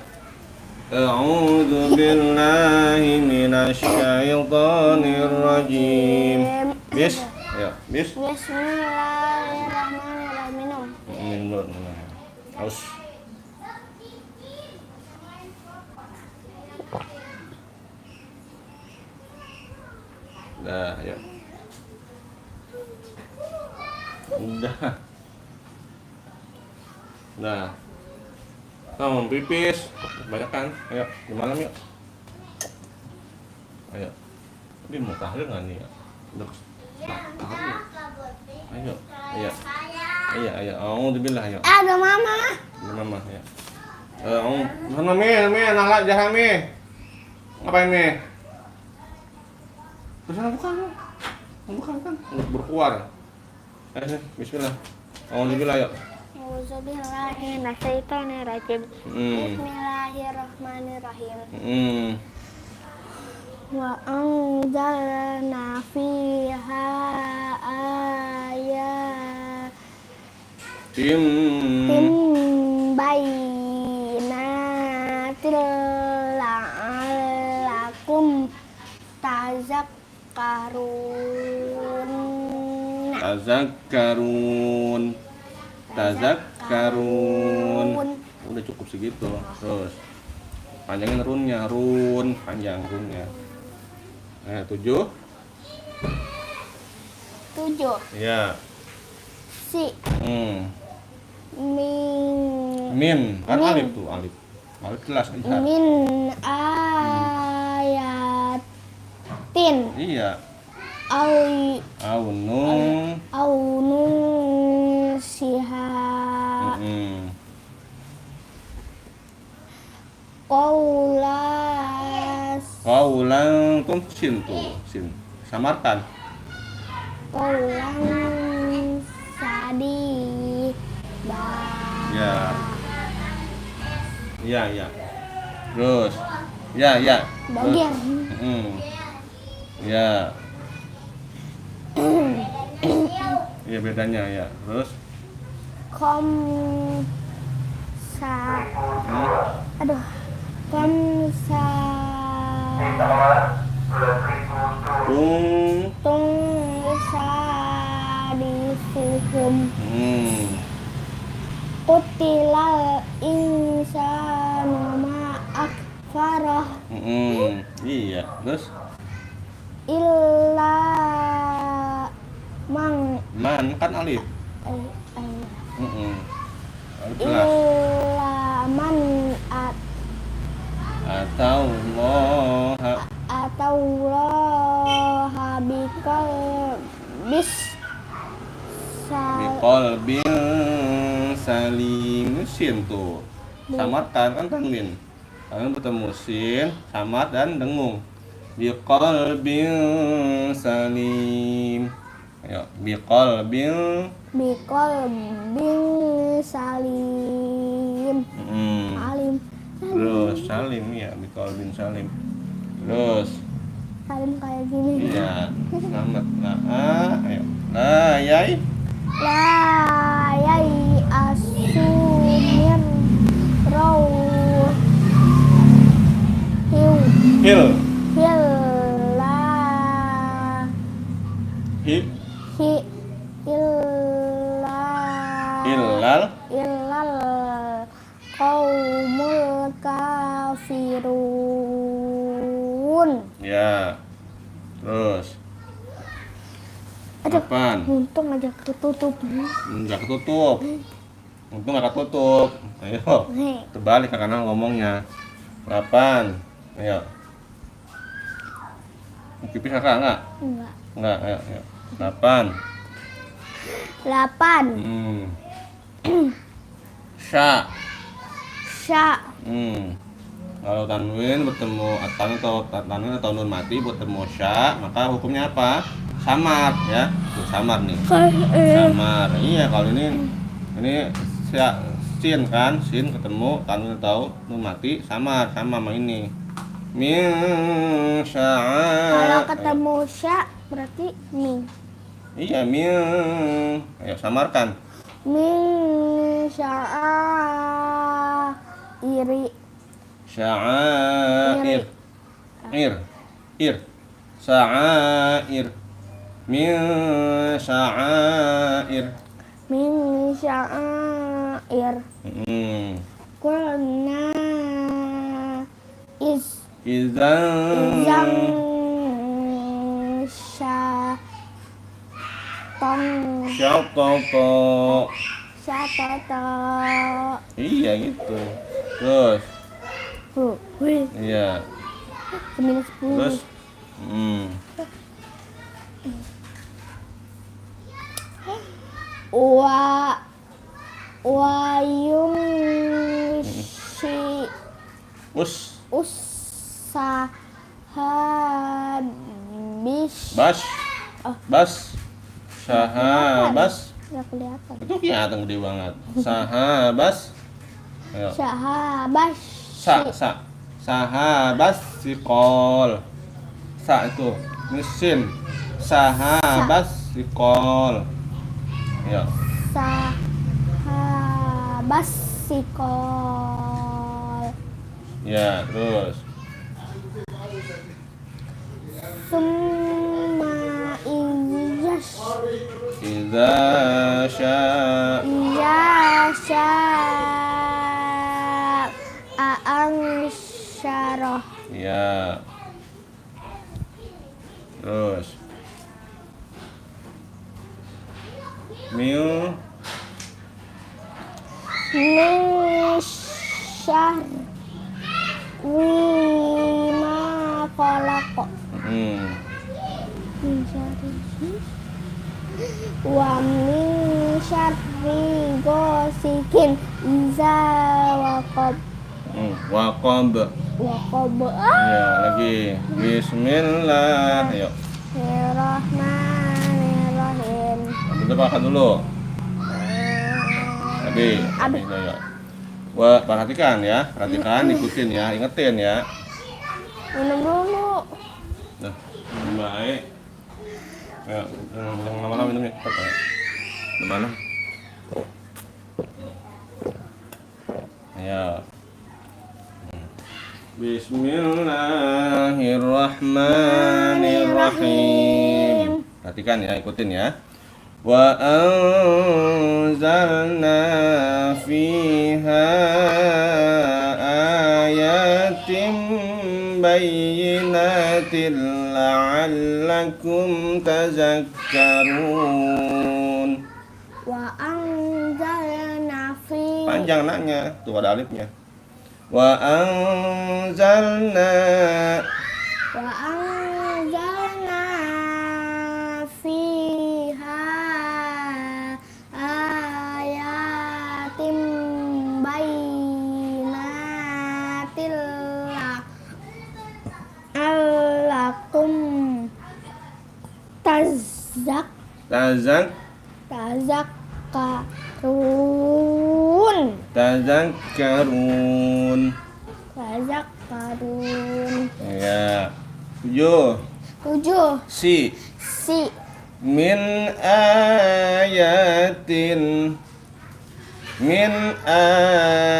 A'udzu billahi minasy syaithanir rajim. Bis. Ayo, bis. Bismillahirrahmanirrahim. Minum. Haus. Dah, ayo. Udah. Nah. Kamu pipis. Banyak kan? Ayo, di malam yuk. Ayo. Ini mau tahlil nggak nih? Udah. Tahlil. Ayo. Ayo. Ayo. Alhamdulillah ayo. Ada mama. Ini mama ya. Mana me, nalak jahat me. Ngapain me? Terus bukan kan? Berkuar. Bismillah. Alhamdulillah yuk. Auzubillahiminasyaitonirrajim. Bismillahirrahmanirrahim. Wa anzalna fiha ayatin bayyinatil la'allakum tazakkarun. Udah cukup segitu. Terus panjangin runnya, panjang runnya. 7. Ya. Si. Min. Kan alif tuh, alif. Alif jelas lihat. Min ayatin. Iya. Aunu siha. Kaulan tuh sin. Samarkan. Kaulan sadi. Ya. Terus. Ya. Bagian. Ya. Iya bedanya ya. Terus tung sadisuhum. Qutilal insanu ma akfarah. Iya. Terus Illa man kan alif. Alif jelas. Illa man Atau Allah biqalbin salim. Sin tuh samarkan kan tanwin. Tanwin bertemu sin, samar dan dengung. Biqalbin salim. Ayo, biqalbin salim. Alim. Terus salim ya, biqalbin salim. Terus Salim kayak gini. iya, selamat. Ayo. Yai. La yai asumir raw Hil. la Hil. illal Illal. qaumul kafirun. Ya. Terus. Aduh, Apaan? untung aja ketutup. Enggak ketutup. Untung nggak ketutup. Ayo. Terbalik karena ngomongnya. 8. Ayo. Pipis kakak enggak? Enggak. Enggak, ayo. 8. 8. Sya. Sya. Kalau tanwin bertemu tanwin atau nun mati bertemu sya, maka hukumnya apa? Samar ya. Tuh, samar nih. Samar. Iya, kalau ini sya, sin kan, sin ketemu tanwin atau nun mati samar sama ini. Min sya'a. Kalau ketemu sya berarti min. Iya, min. Ayo samarkan. Min sya'a iri. Sya'air. Ir. Sya'air. Min sya'air. Min sya'air. Kulna Izan syatoto. Iya gitu. Terus iya. 9, 10. Terus Wayung si Bas. Sahabas. Nggak kelihatan. Itu kelihatan gede banget. Sahabas. Ayo. Sahabas. Sahabas sikol. Sa itu mesin. Sahabas sikol. Ayo. Sahabas sikol. Ya, terus. Summa Iza Ansyarah. Ya. Terus. Min syarri ma khalaq. Min syarri wa min syarri ghasikin iza waqab. Waqab. Ya, lagi. Bismillah. Ayo. Bismillahirrahmanirrahim. Kita makan dulu. Abi. Ayo. Wah, perhatikan, ikutin ya, ingetin ya. Minum dulu. Nah, baik. Ya, yang lama-lama minumnya. Di mana? Ya. Bismillahirrahmanirrahim. Perhatikan ya, ikutin ya. Wa anzalna fiha ayatin bayyinatin la'allakum tazakkarun. Wa anzalna fi. Panjang naknya, tuh ada alifnya. Wa anzalna fiha ayatin bayyinatin la'allakum tazakkarun. Ya. 7. Si. Min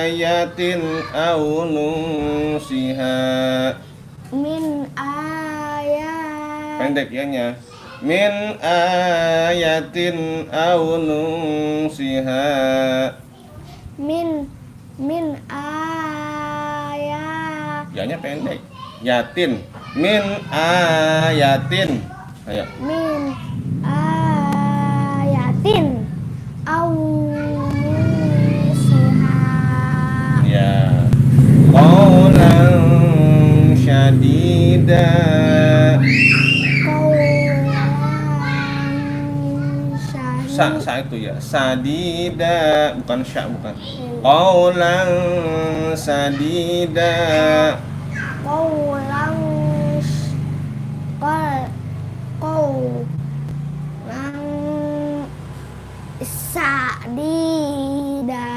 ayatin aw nunsiha. Min ayat. Pendek ya. Min ayatin aw nunsiha. Min ayat. Ya-nya pendek. Yatin. Min ayatin. Ayo. Min ayatin awnusiha. Ya. Qawlan syadida. Qawlan sa itu ya. Sadida, bukan sya, bukan. Qaulan sadida. Qaulan qaulan sadida.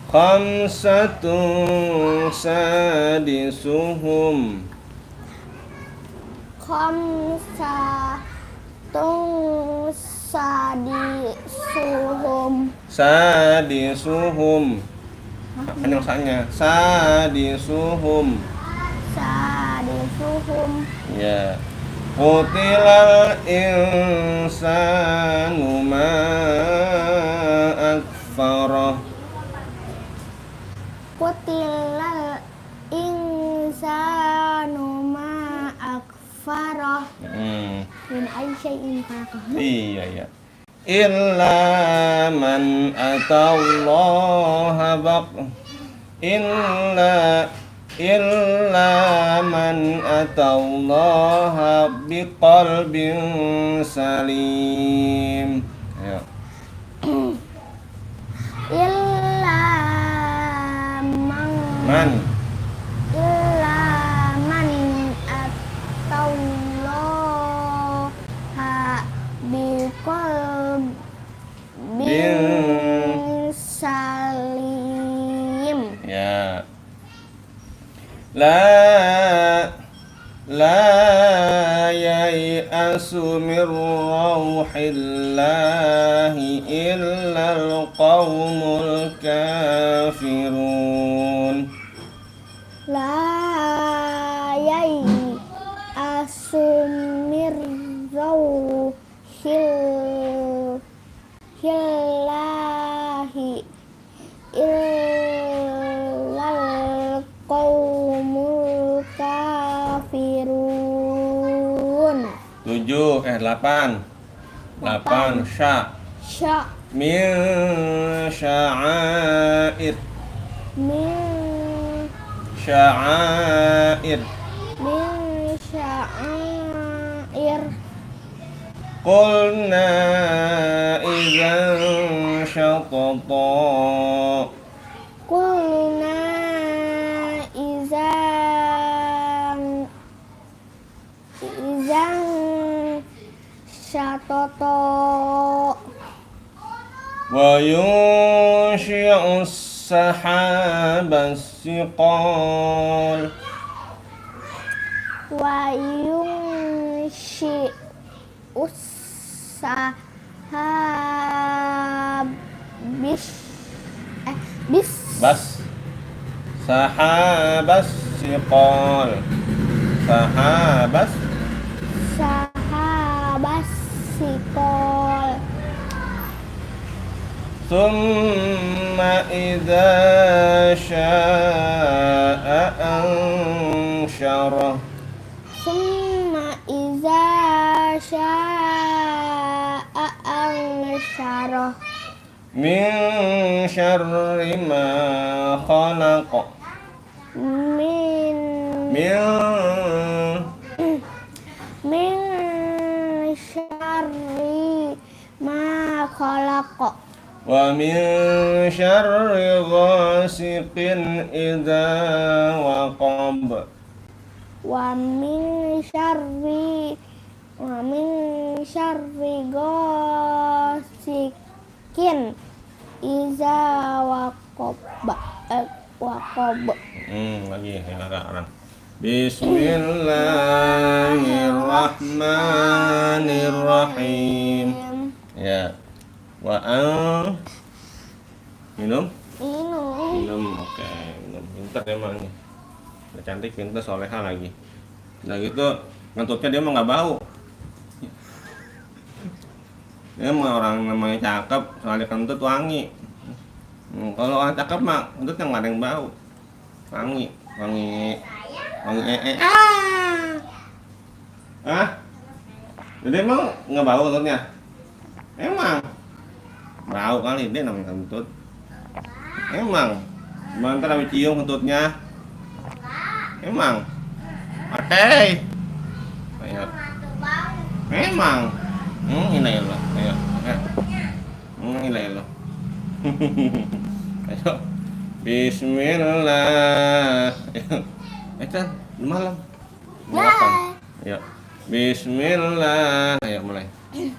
Khamsatun sadisuhum. Khamsatun sadisuhum. Sadisuhum. Kan yang sanya. Sadisuhum. Sadisuhum. Ya. Qutilal insanu ma akfarah. Qutilal insanu ma akfarah. Min ayyi syai'in khalaqah. Iya ya. Illa man atallaha illa man atallaha biqalbin salim. Ayo. Illa Man atallaha biqalbin salim. Ya. La yai'asu min rauhillahi illal qaumul kafirun. La yai'asu min rauhillahi illal qaumul kafirun. 8 sya min sya'air sya'air qulna idzan syatata qulna izan syatata wa yunshi'us sahabas siqal wa yunshi'us sahabas siqal sahabas siqal Summa idza sya'a ansyarah. Summa iza sya'a ansyarah. Min syarri ma khalaq. Min syarri ma khalaq. Wa min syarri ghasiqin idza waqab. Wa min syarri ghasiqin idza waqab. Lagi orang. Bismillahirrahmanirrahim. Ya. Minum? Oke, minum. Pintar emang nih. Udah cantik, pintar, soleha lagi. Nah gitu, ngentutnya dia mah nggak bau. Dia mah orang namanya cakep, soalnya kentut wangi. Kalau orang cakep mah kentutnya nggak ada yang bau. Wangi. Jadi emang nggak bau kentutnya? Emang bau kali dia namanya kentut. Emang mantan habis cium kentutnya. Emang oke. Ayo. Emang Ini lo. Ayo. Ya. Ini lo. Ayo. Bismillah. Ayo. Kan malam. Makan. Ayo. Bismillah. Ayo mulai.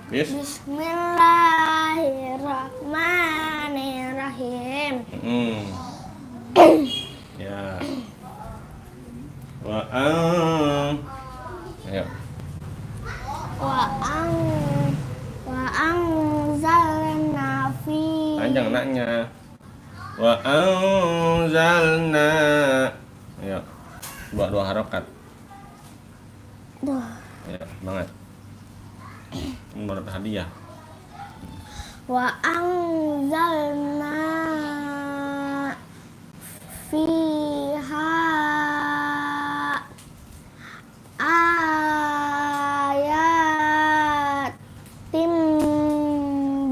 Bismillahirrahmanirrahim. Ya. Ayo. Wa anzalna fi. Panjang naknya. Wa anzalna. Ayo. Dua harokat. Duh. Ya, semangat. Menurut hadiah. Wa anzalna fiha ayatim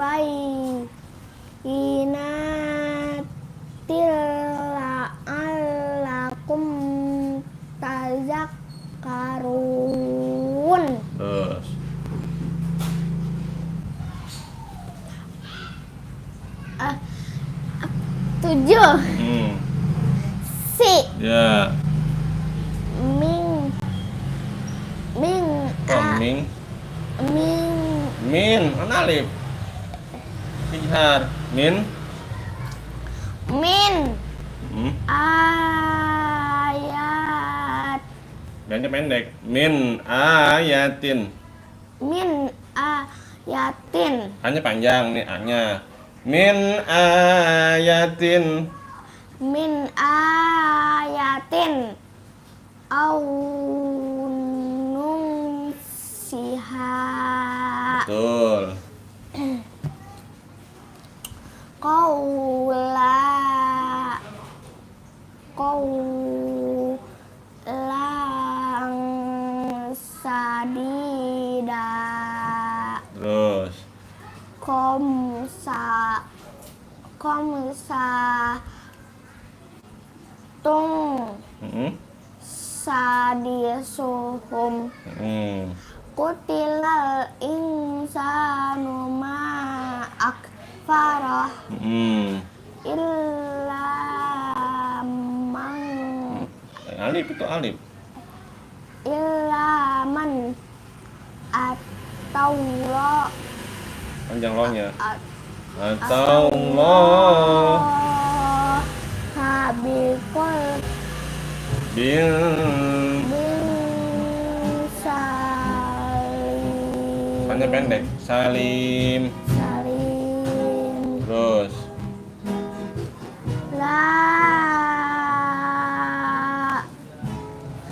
bayyinatil la'allakum tazakkarun. Terus. 7 si Ya. ming Ming. Min. Alif. Ijhar. Min. ayat Ganti pendek. Min ayatin. ayatin Hanya panjang nih A-nya. Min ayatin. au nunsiha Betul. qaulan sadida Terus. komsa tung sadisuhum kutilal insanu ma akfarah illa man Alif itu alif. illa man atawra Panjang lo-nya. Atau Allah habikul bil panjang pendek. Salim. Terus.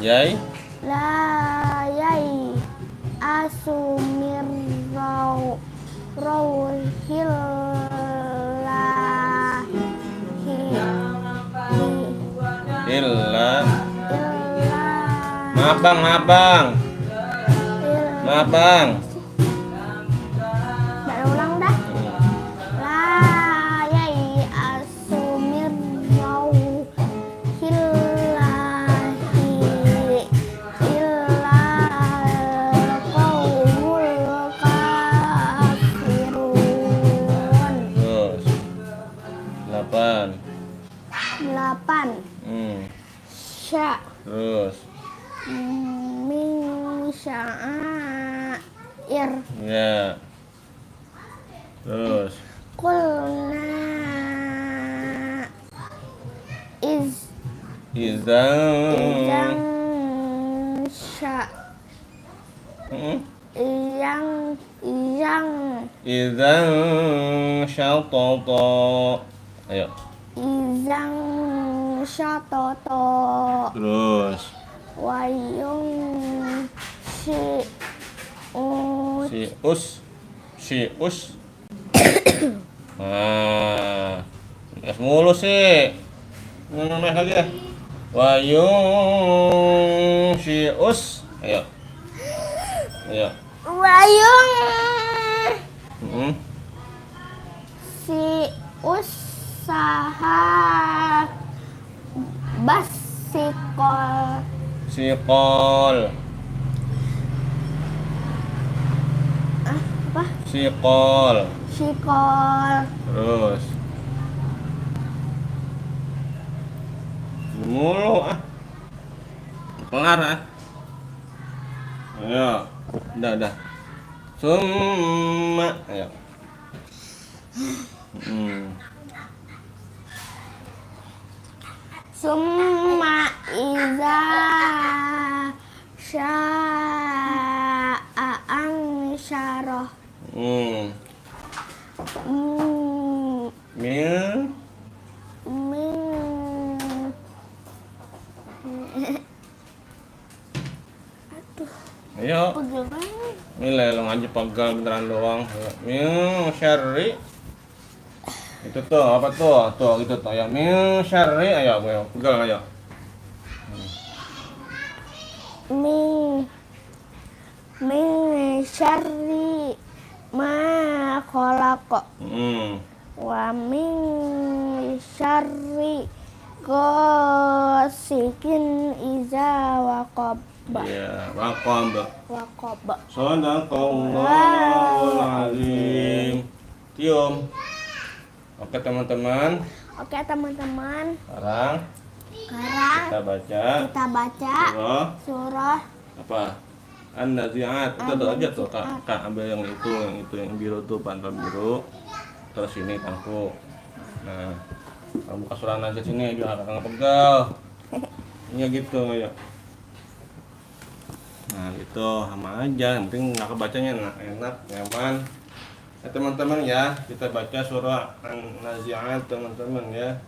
Yai. Yai asumir rauhil Illa. Maaf bang. Baru ulang dah. La yai asumir rauhillahi illa qaumul kafirun. Terus. 8. Sya Terus. min sya'air Ya. Terus. qulna Izan. sya Mm-mm. yang Izan syatata. Ayo. izang syatoto Terus. wayung si Si us. Nah. Es mulu sih. Naik lagi ya. Wayung si us. Ayo. wayung si usaha basikol Sikol. apa Sikol. Sikol. Terus. Mulu ah. Kelar ah. Ayo. Udah. Summa. Ayo. Summa iza sya'a ansyarah. Mil. Ayo. Pegel banget. Ini lo aja pegal beneran doang. Mil syarri. Itu tuh apa tuh? Tuh itu tuh ya. Mil syarri. Ayo pegal ayo. Min syarri ma khalaqa. Wa min syarri ghasikin iza waqab. Iya, waqab. Waqab. Shadaqallahul azim. Tium. Oke teman-teman. Sekarang kita baca surah apa? An-Nazi'at. Itu tuh aja tuh Kak ambil yang yang biru tuh pantal biru. Terus ini tangku. Nah, kamu buka surah aja sini juga Kakak pegal. Ini gitu ya. Nah itu sama aja, yang penting nggak kebacanya enak, nyaman. Ya teman-teman ya, kita baca surah An-Nazi'at teman-teman ya.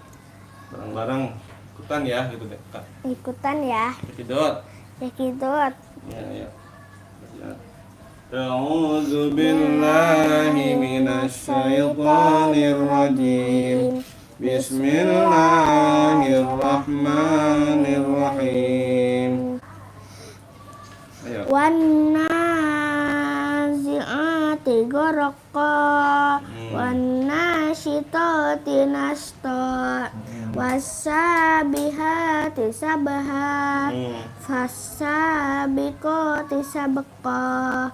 Bareng-bareng ikutan ya gitu deh Kak. Ikutan ya. Kidot. Ya. A'udzu billahi minasy syaithanir rajim. Bismillahirrahmanirrahim. Ayo. Wan nazi'ati gharqa. Wan nasyitati nashta. Wassabihati sabha. Fassabiqati sabqa.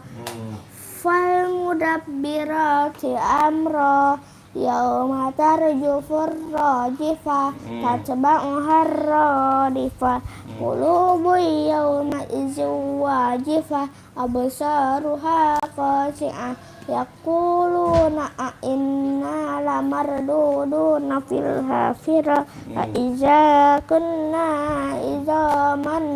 Fal mudabbirati amra. Yauma tarjufur rajifah. Tatba'uhar radifah. Qulubu yauma izin wajifah. Absaruha khashi'ah. Yaquluna a'inna lamarduduna fil hafirah. Fa iza kunna izaman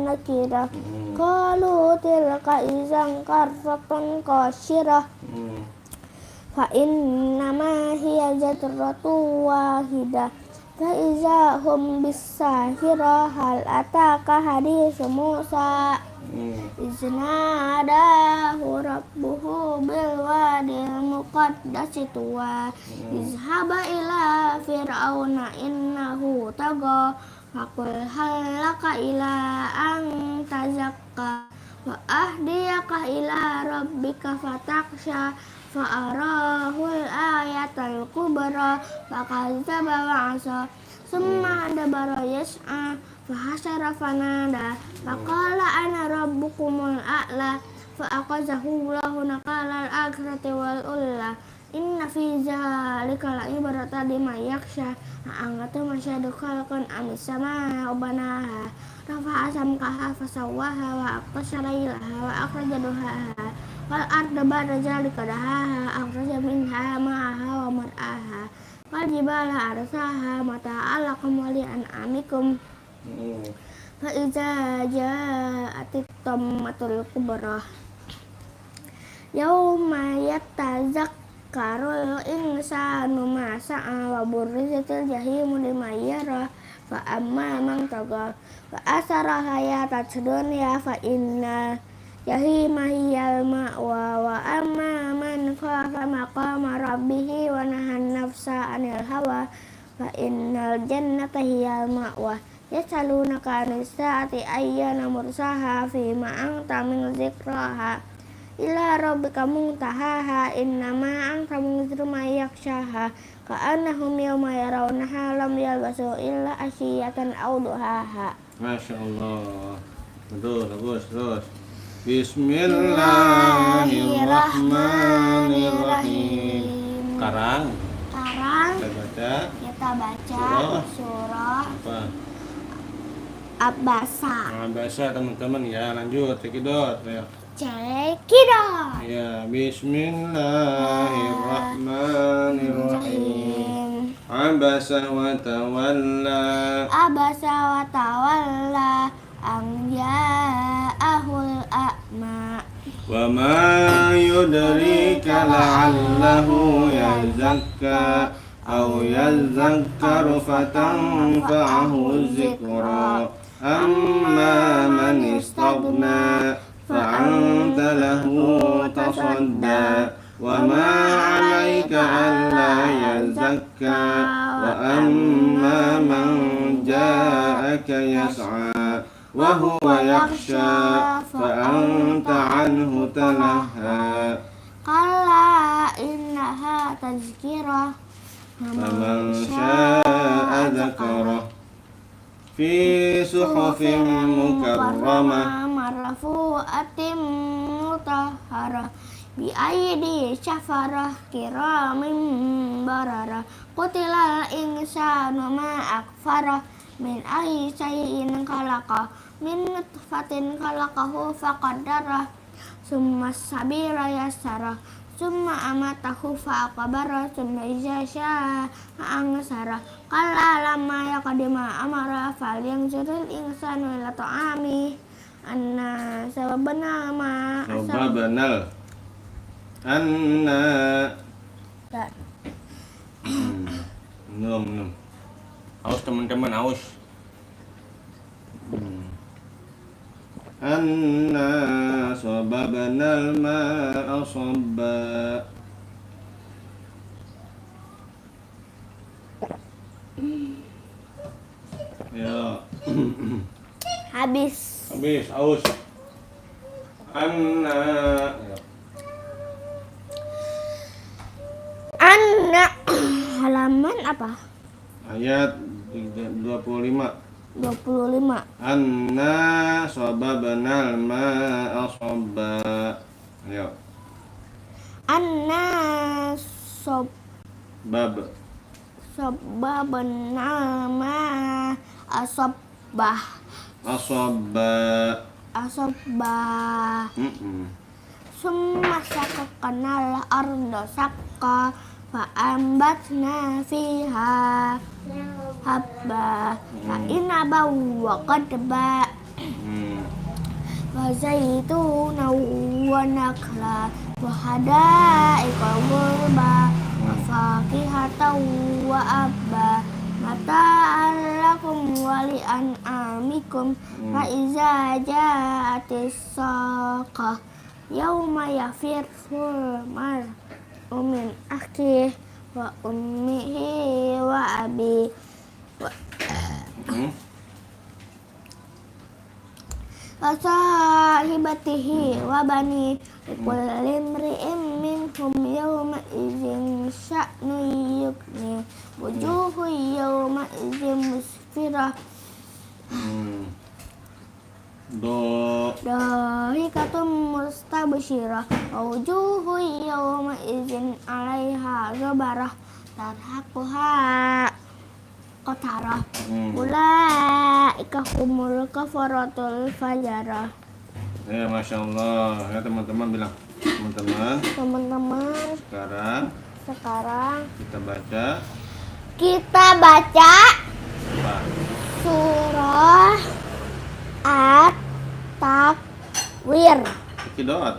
nakirah. Qalu tilka izan karratun qashirah. Fa innama hiya jatratu wahidah. Fa iza hum bisahirah. Hal ataka hadithu Musa. Iznadahu rabbuhu bil wadil muqaddasi tuwa. Izhaba ila fir'auna innahu tagha. Faqul hal laka ila an tazakka. Wa ahdiyaka ila rabbika fatakhsha. Fa'arahul ayatal kubra. Fakazzaba wa'asa. Summa adbara yas'a. Fahasyara fanada. Faqala ana rabbukumul a'la. Fa'aqazahu Allahu nakalal akhirati wal ula. Inna fi zalika la'ibratan liman yakhsha. A'angatu masyadu khalqan amis sama ubanaha. Rafa'a samkaha fasawwaha wa aqtasha laylaha wa akhraja duhaha. Wal arda ba'da zalika dahaha. Akhraja minha ma'aha wa mar'aha. Wal jibala arsaha mata'al lakum wa li'an'amikum. Fa iza ja'atit tammatul kubra. Yauma yatazakkarul insanu ma sa'a wa burrizatil jahimu liman yara. Fa amma man tagha wa asara hayatat dunya fa inna jahima hiyal ma'wa. Wa amma man khafa maqama rabbih wa nahan nafsa 'anil hawa fa innal jannata hiyal ma'wa. Yasalunaka anis saati ayyana mursaha fima anta min zikraha ila rabbika muntahaha innama anta munziru man yakhshaha ka'annahum yawma yarawnaha lam yalbasu illa asyiyatan aw duhaha. Masya Allah. Betul, bagus terus. Bismillahirrahmanirrahim. Sekarang Sekarang kita baca surah apa? Abasa. Nah, bahasa teman-teman ya, lanjut cekidot ya. Cekidot. Ya, Bismillahirrahmanirrahim. Abasa wa tawalla. Abasa wa tawalla an ja'ahul a'ma. Wa ma yudrika la'allahu yazakka aw yazakkaru fatanfa'ahu dzikra. Amma man istaghna fa'anta lahu tasadda. Wa ma 'alaika alla yazakka wa amma man ja'aka yas'a wa huwa yakhsha fa'anta 'anhu talaha. Kalla innaha tazkirah Faman syaa dzakarah fi suhufin mukarramah marfu'atin mutahharah bi aidi syafarah kiramin bararah qutilal insanu ma akfarah min ayyi syai'in khalaqah min nutfatin khalaqahu faqaddarah summa sabila yassarah summa amatahu faqabara summa iza syaa ansara qala lamma yaqdima amara falyanzuril insanu ila ta'ami anna sababna ma Sababnal anna Num. Aus teman-teman, aus. Anna sababnal ma'a sabba. Ya. habis Habis, aus. Anna. anak halaman apa? Ayat 25. 25. Anna sababnal ma'a sabba. Ayo. Anna Bab. sababna ma asabbah Asabba. summa sakaknal arda sakka fa'ambatna fiha habba fa inaba wa qadba wa zaituna wa nakla wa hada'iqa ghurba wa fakihatan wa abba mata'an lakum wa li'an'amikum fa iza ja'atis saqah yauma yafirul mar'u min akhihi wa ummihi wa abi wa sahibatihi wa bani likulli imri'in minhum yawma idzin sya'nun yughni wujuhu yawma idzin musfirah dahikatum mustabsyirah wa wujuhu yawma idzin 'alaiha ghabarah tarhaquha qatarah ulaika humul kafaratul fajarah. Ya, Masya Allah. Ya, teman-teman bilang. Teman-teman, sekarang kita baca apa? Surah At-Takwir. Cekidot.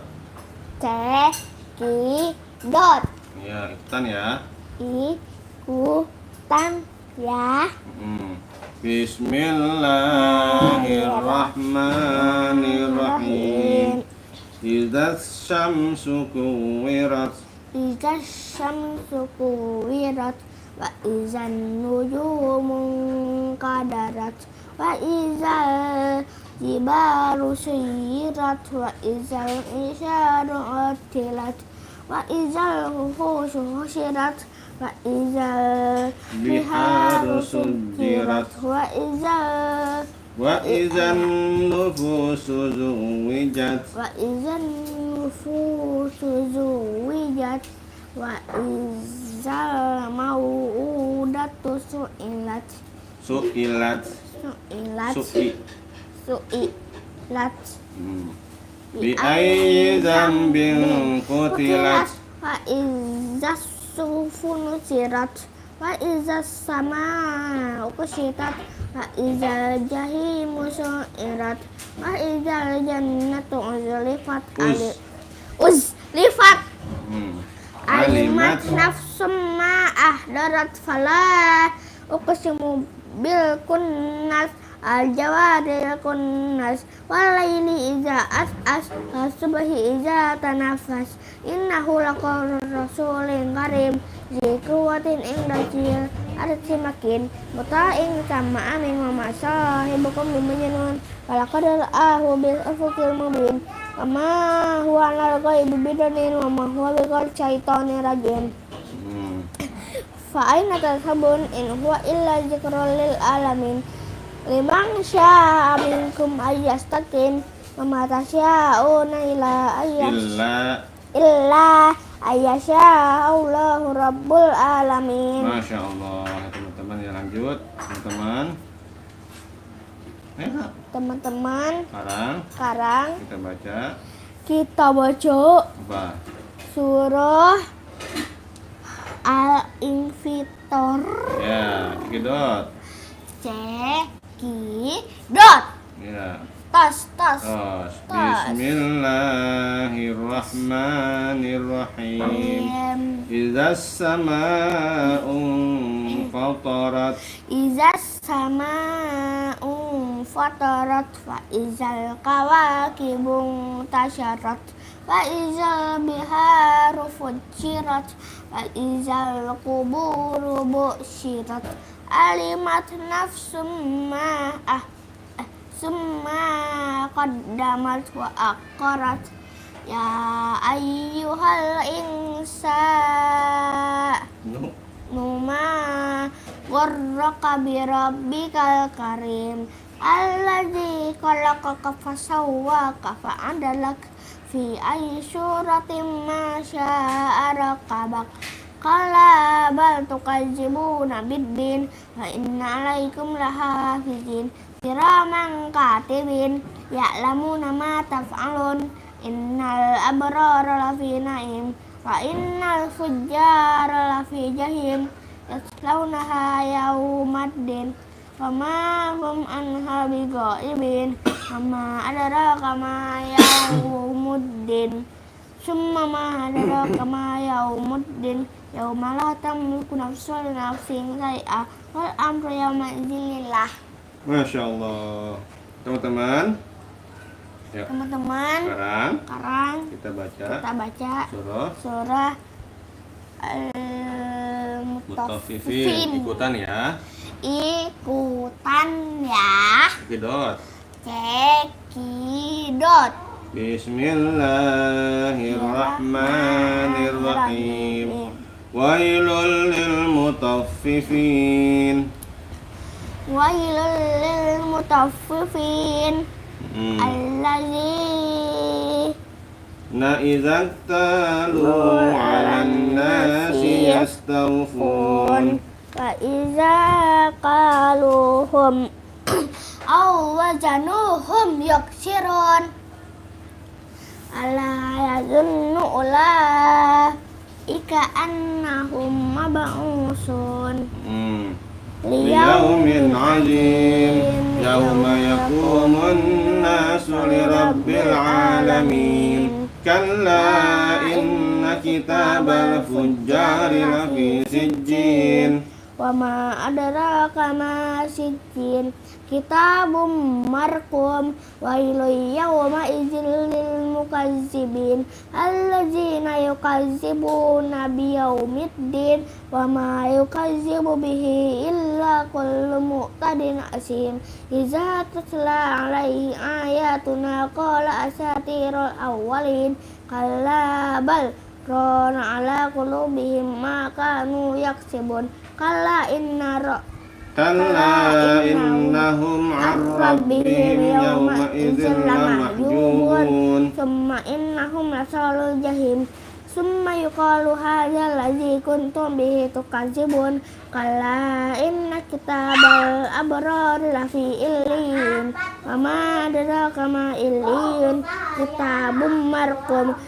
Cekidot. Ya, ikutan ya. Ikutan ya. Bismillahirrahmanirrahim. Idzas syamsu kuwirat. Idzas syamsu kuwirat wa idzan nujumu qadarat wa idzal jibalu suyirat wa idzal isyaru utilat wa idzal wuhushu husyirat wa idzal biharu sujirat wa idzal Wa idzan nufusu zuwijat. wa izan nufusu zuwijat wa izal mau'udatu su'ilat Su'ilat. su'ilat Su'i. su'ilat Bi ayyi dzambin qutilat. wa izas sufunu sirat wa izas sama ukushitat wa izal jahimu su'irat wa izal jannatu uzlifat uzlifat alimat nafsum ma ahdarat fala uqsimu bil kunnas al jawaril kunnas walaili iza as'as subhi iza tanafas innahu laqawlur rasulin karim zikuwatin inda jil arsi makin muta'in sama amin wa masahibukum bimajanun walaqad ra'ahu bil ufuqil mubin Wama huwa alal ghaibi bidanin wama huwa biqaul syaitonir rajim. Fa aina tadhhabun in huwa illa dzikrul lil alamin. Liman syaa'a minkum ayyastaqim wa ma tasya'una illa ayyasha Allahu rabbul alamin. Masya Allah. Teman-teman ya, lanjut teman-teman. Ayo Teman-teman, sekarang kita baca apa? Surah Al-Infitor. Ya, cekidot. Cekidot. Ya. Tos. Bismillahirrahmanirrahim. Izas sama'u fatarat. Izas sama'u fatarat fa izal kawakibu tasyarat fa izal biharu fujirat fa izal quburu bu'syirat alimat nafsum summa qaddamat wa aqarat ya ayyuhal numa gharraka bi rabbikal karim alladzi khalaqaka fasawwaka fa'adalak fi ayyi suratin ma syaa rakabak qala bal tukadzibuna biddin wa inna alaikum lahafizin kiraman katibin ya'lamuna ma taf'alun innal abrara lafi na'im wa innal fujjara lafi jahim yaslaunaha yaumaddin wa ma hum anha bighaibin wa ma adraka ma yaumuddin summa ma adraka ma yaumuddin yauma la tamliku nafsun li nafsin shay'a wal amru yawma idzin lillah. Masya Allah. Teman-teman. Ya. Sekarang kita baca surah Al-Mutaffifin. Ikutan ya. Cekidot. Bismillahirrahmanirrahim. Wailul lil mutaffifin. Wailul lil mutaffifin idza talu 'alan nasi yastawfun wa idza qaluhum aw wazanuhum yaksirun ala yazunnu ulaika annahum mab'usun liyaumin 'azim yauma yaqumun nasu lirabbil 'alamin kalla inna kitabal fujjari lafi sijjin wa ma adraka ma sijjin kitabum marqum wailul yawma idzil lil mukazzibin alladzina yukazzibuna biyaumiddin wa ma yukazzibu bihi illa kullu mu'tadin asim iza tutla alaihi ayatuna qala asatirul awwalin kalla bal rana ala qulubihim ma kanu yaksibun kalla Kalla innahum an rabbihim yawma idzin lamahjubun. Summa innahum lasalul jahim. Summa yuqalu hadzal ladzi kuntum bihi tukadzibun. Kalla inna kitabal abrar lafi illin. Wa ma adraka ma illin. Kitabum marqum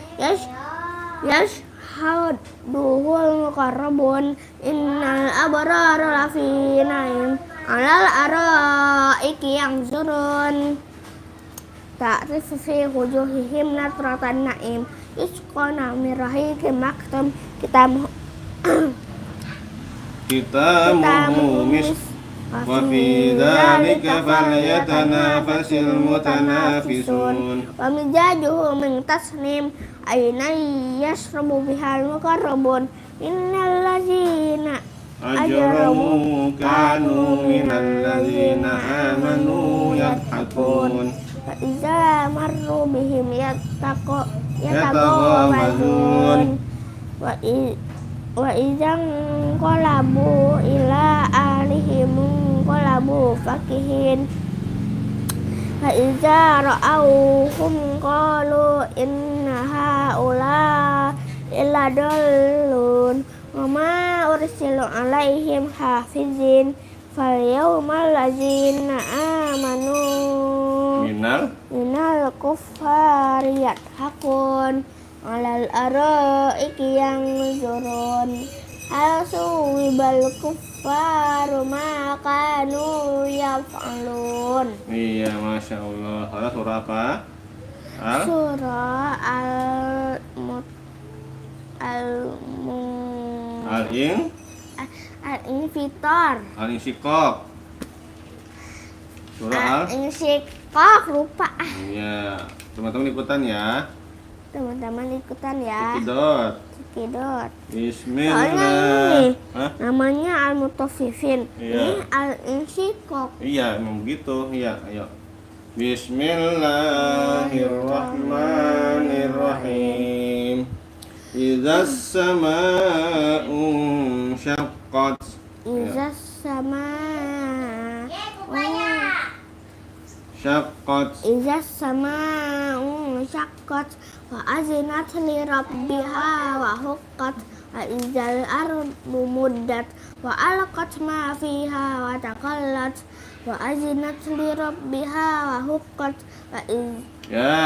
yashhaduhul muqarrabun. Innal abrar lafi naim. Alal araiki yanzurun. Ta'rifu fi wujuhihim nadratan na'im. Yusqawna min rahiqin maktum. Kitamuhu misk wa fi dzalika falyatanafasil mutanafisun. Wa mizajuhu min tasnim. Aynan yashrabu bihal muqarrabun. Innal ladzina Ajramu kanu minal ladzina amanu yadhakun. Fa iza marru bihim yataghamazun. Wa idzan qalabu ila ahlihim qalabu fakihin. Fa iza ra'awhum qalu inna haula illa dallun. Wa ma ursilu alaihim hafizin. Fal yawmal ladzina amanu minal kuffari yadhakun. Alal araiki yanzurun. Hal suwibal kuffaru ma kanu yaf'alun. Iya, Masya Allah. Surah apa? Surah Al-Infitar. Al-Insyiqaq. Surah Al-Insyiqaq, lupa. Iya, teman-teman ikutan ya. Teman-teman ikutan ya. Cekidot. Bismillah. Hah? Namanya Al-Mutaffifin. Iya. Ini Al-Insyiqaq. Iya, memang begitu. Iya, ayo. Bismillahirrahmanirrahim. Idzas sama'u syaqqat. Izas sama Syaqqat. Izas sama syaqqat. Wa azinat li rabbiha wa huqqat. Wa izal ardu muddat. Wa alqat ma fiha wa taqallat. Wa azinat li rabbiha wa huqqat. Wa Ya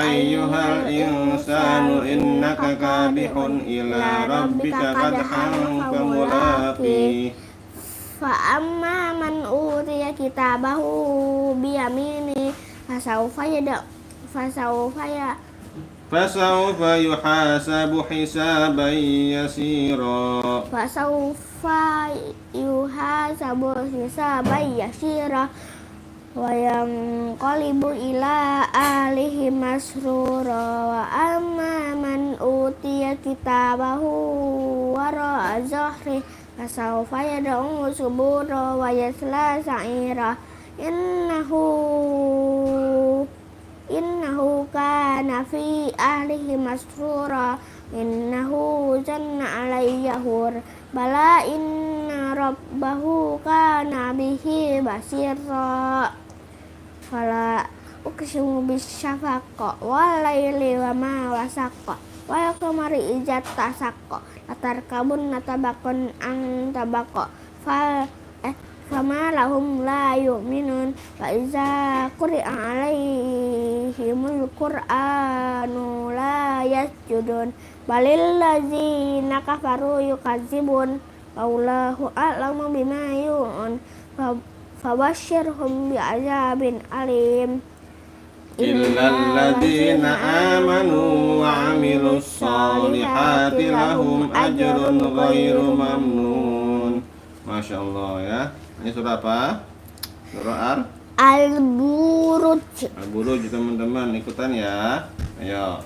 ayyuhal insanu innaka kadihun ila rabbika kadhan famulaqih. Fa amma man utiya kitabahu biyamini fasawfa Fasawfa yuhasabu hisaban yasira. Wa yanqalibu ila alihi masrura. Wa amma man utiya kitabahu wara'a zahri fasawfa yad'u subura wa yasla sa'ira. Innahu kana fi ahlihi masrura. Innahu zanna alayyahur. Bala inna rabbahu kana bihi basira. Fala uqsimu bisyafaqqa wal laili wa ma wasaqqa wal qamari idza tasaqqa latarkabunna tabaqan an tabaqqa fama lahum la yu'minun wa iza quri'a alaihimul qur'anu la yasjudun balil ladzina kafaru yukadzibun wallahu a'lamu bima yu'un fabashshirhum bi'adzabin alim. Illal ladzina amanu wa 'amilus sholihati lahum ajrun ghairu mamnun. Masya Allah ya. Ini surah apa? Surah Al-Buruj. Al-Buruj teman-teman, ikutan ya. Ayo.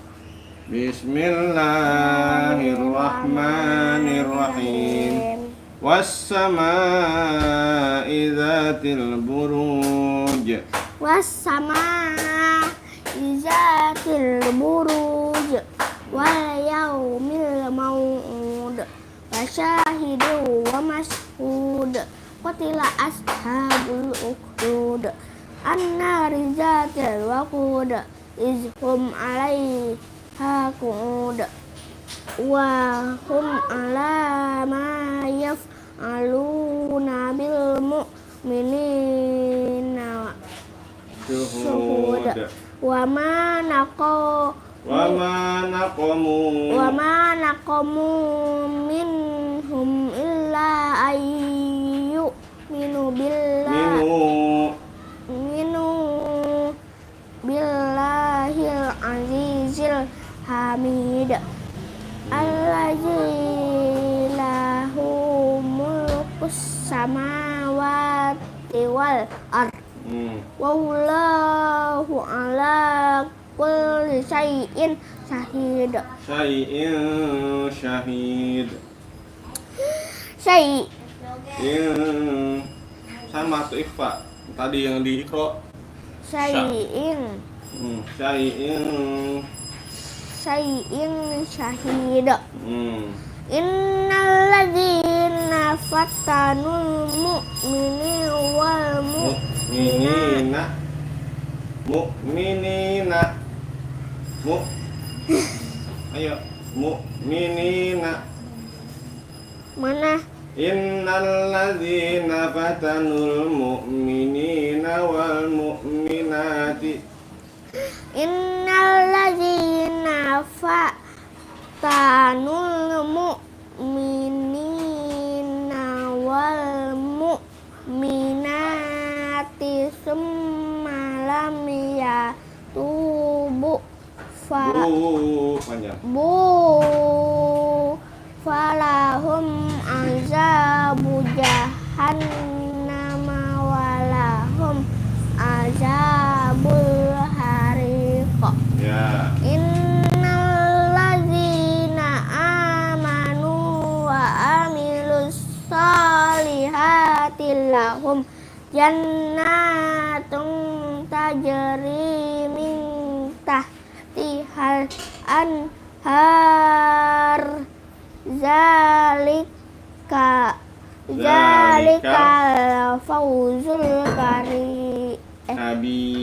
Bismillahirrahmanirrahim. Was-samaa'i dzatil buruj. Was-samaa'i dzatil buruj. Wal yaumil mau'ud. Wa syahidin wa mashhud. qutila ashabul ukhdud annari zatil waqud izhum 'alaiha qu'ud wa hum 'ala ma yaf'aluna bil mu'minina syuhud wa ma naqamu minhum illa ayyu minu billahil azizil hamid allazi lahu mulkus samawati wal ard wallahu ala kulli syai'in syahid. Sama tuh ikhfa tadi yang di iqra. Syai'in syahid. Innal ladzina fatanul mu'minina mana? Innal ladzina fatanul mu'minina wal mu'minati. Innal ladzina fatanul mu'minina wal mu'minati summa lam yatubu falahum azabu jahannam walahum azabul hariq. Ya. Innal ladzina amanu wa amilus solihati lahum jannatun tajri min tahtihal anhar zalikal fawzul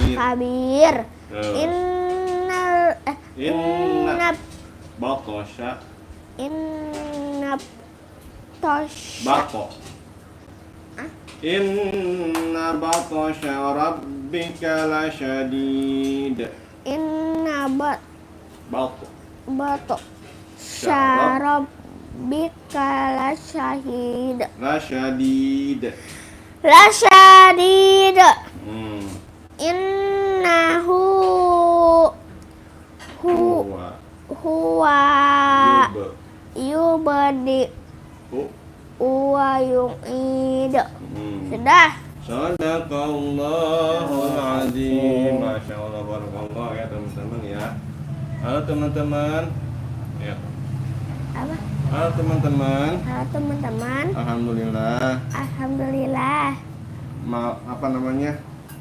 kabir. Inna batasha rabbika lasyadid. Inna batasha rabbika lasyadid. Innahu huwa yubadi wa yu'id. Sudah. Sadaqallahul azim. Masya Allah, barakallah ya teman-teman ya. Halo teman-teman. Ya. Apa? Halo teman-teman. Alhamdulillah. Apa namanya?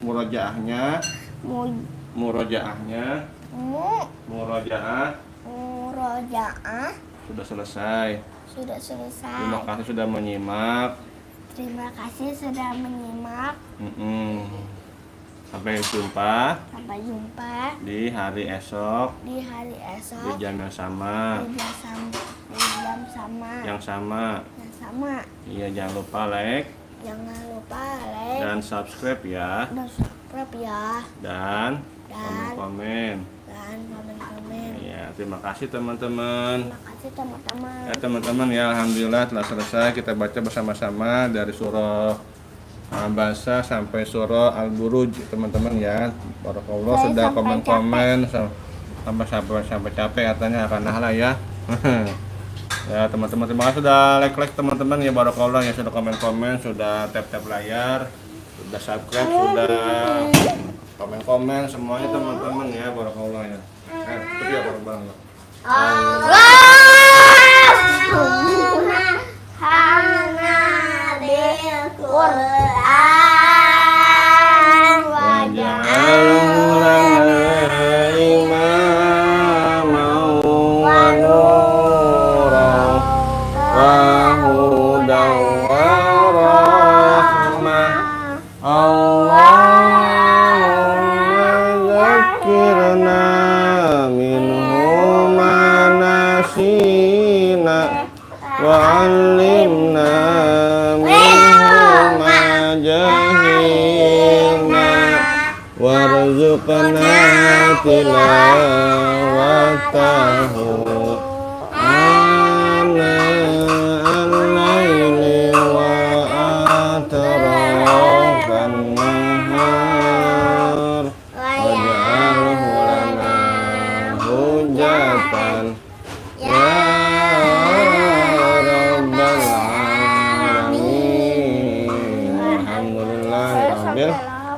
Murojaahnya sudah selesai. Terima kasih sudah menyimak. Sampai jumpa di hari esok. Di jam yang sama. Yang sama. Iya, jangan lupa like. Dan subscribe ya. Dan komen. Ya, terima kasih teman-teman. Ya teman-teman ya, alhamdulillah telah selesai kita baca bersama-sama dari surah Al-Baqarah sampai surah Al-Buruj teman-teman ya. Barakallah sudah komen-komen sampai capek katanya akan nahla ya. Ya teman-teman, terima kasih sudah like teman-teman ya. Barakallah ya, sudah komen-komen, sudah tap-tap layar, sudah subscribe, sudah komen-komen semuanya teman-teman ya. Barakallah ya. Itu ya barakallah. Allahumma bil Qur'an waj'alhu lana imaman wa nuran wa hudan wa rahmatan 'allimna minhu ma jahilna warzuqna tilawatahu ana al-laili wa atrafan nahar waj'alhu lana hujatan ya rabbal alamin. Alhamdulillahirabbil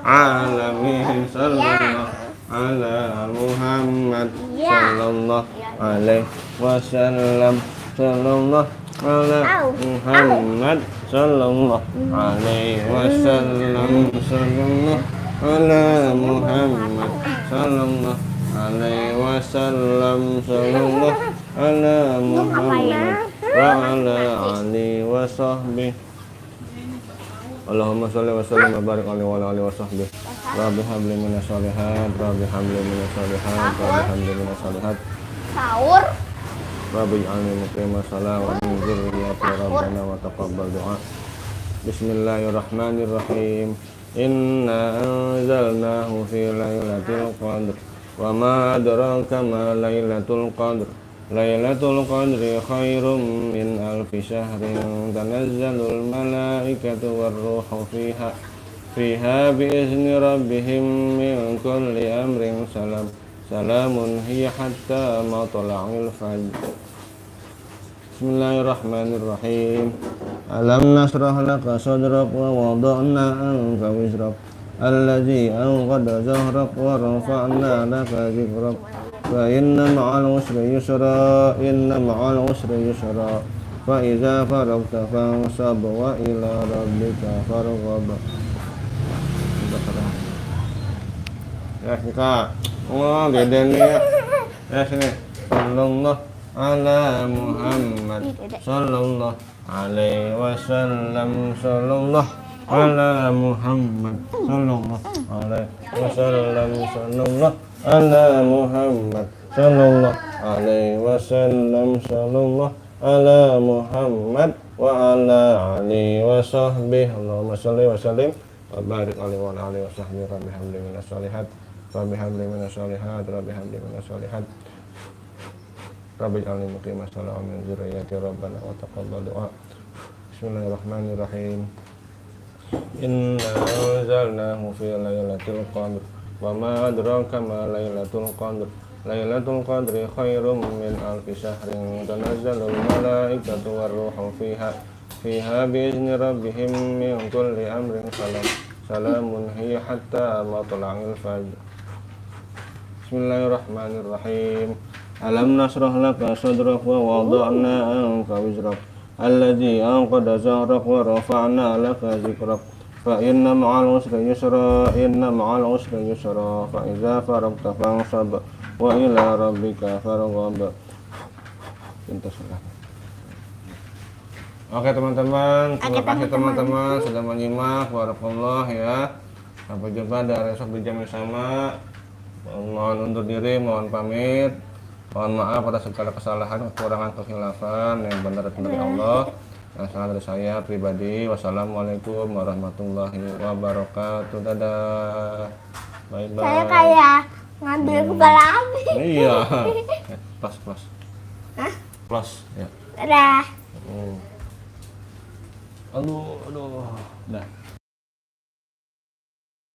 alamin. Sallallahu ala Muhammad sallallahu alaihi wasallam. Sallallahu ala Muhammad sallallahu alaihi wasallam. Sallallahu ala Muhammad sallallahu alaihi wasallam. Sallallahu ala Muhammad wa ala alihi wa sahbihi. Allahumma sholli wa sallim wa barik alaihi wa ala alihi wa sahbihi. Rabbi habli minas sholihat, Rabbi habli minas sholihat, Rabbi habli minas sholihat. Sahur. Rabbi ij'alni muqimas shalah wa min dzurriyyati rabbana wa taqabbal du'a. Bismillahirrahmanirrahim. Inna anzalnahu fi lailatul qadr. Wa ma adraka ma lailatul qadr. Lailatul qadri khairum min alfi syahrin tanazzalul malaikatu warruhu fiha biizni rabbihim min kulli amrin salam. Salamun hiya hatta matla'il fajr. Bismillahirrahmanirrahim. Alam nasrah laka sadrak wa wada'na anka wizrak allazi anqadha zahrak wa rafa'na laka dhikrak fa inna ma'al usri yusra inna ma'al usri yusra fa idza faragta fansab wa ila rabbika farghab. Ya kita gede nih ya. Ya sini. Sallallahu ala Muhammad sallallahu alaihi wasallam. Sallallahu ala Muhammad sallallahu alaihi wasallam. Sallallahu ala Muhammad sallallahu alaihi wasallam. Sallallahu ala Muhammad wa ala alihi wa sahbihi. Allahumma sholli wa sallim wa barik alaihi wa ala alihi wa sahbihi. Rabbi habli minas sholihat, Rabbi habli minas sholihat, Rabbi habli minas sholihat. Rabbi ij'alni muqimas shalah wa min dzurriyyati rabbana wa taqabbal du'a. Bismillahirrahmanirrahim. Inna anzalnahu fi lailatul qadr. Wa ma adraka ma lailatul qadr. Lailatul qadri khairum min alfi syahrin tanazzalul malaikatu warruhu fiha biizni rabbihim min kulli amrin salam. Salamun hiya hatta matla'il fajr. Bismillahirrahmanirrahim. Alam nasrah laka sadrak wa wada'na anka wizrak allazi anqadha zahrak wa rafa'na laka dhikrak fa inna ma'al usri yusra inna ma'al usri yusra fa idza faragta fansab wa ila rabbika farghab. Oke teman-teman, terima kasih teman-teman sudah menyimak. Barakallah ya. Sampai jumpa dari esok di jam yang sama. Mohon undur diri, mohon pamit. Mohon maaf atas segala kesalahan, kekurangan, kekhilafan yang benar dari Allah. Yang salah dari saya pribadi. Wassalamualaikum warahmatullahi wabarakatuh. Dadah. Bye bye. Saya kayak ngambil kepala api. Iya. Plus. Hah? Plus ya. Dadah. Aduh. Dah.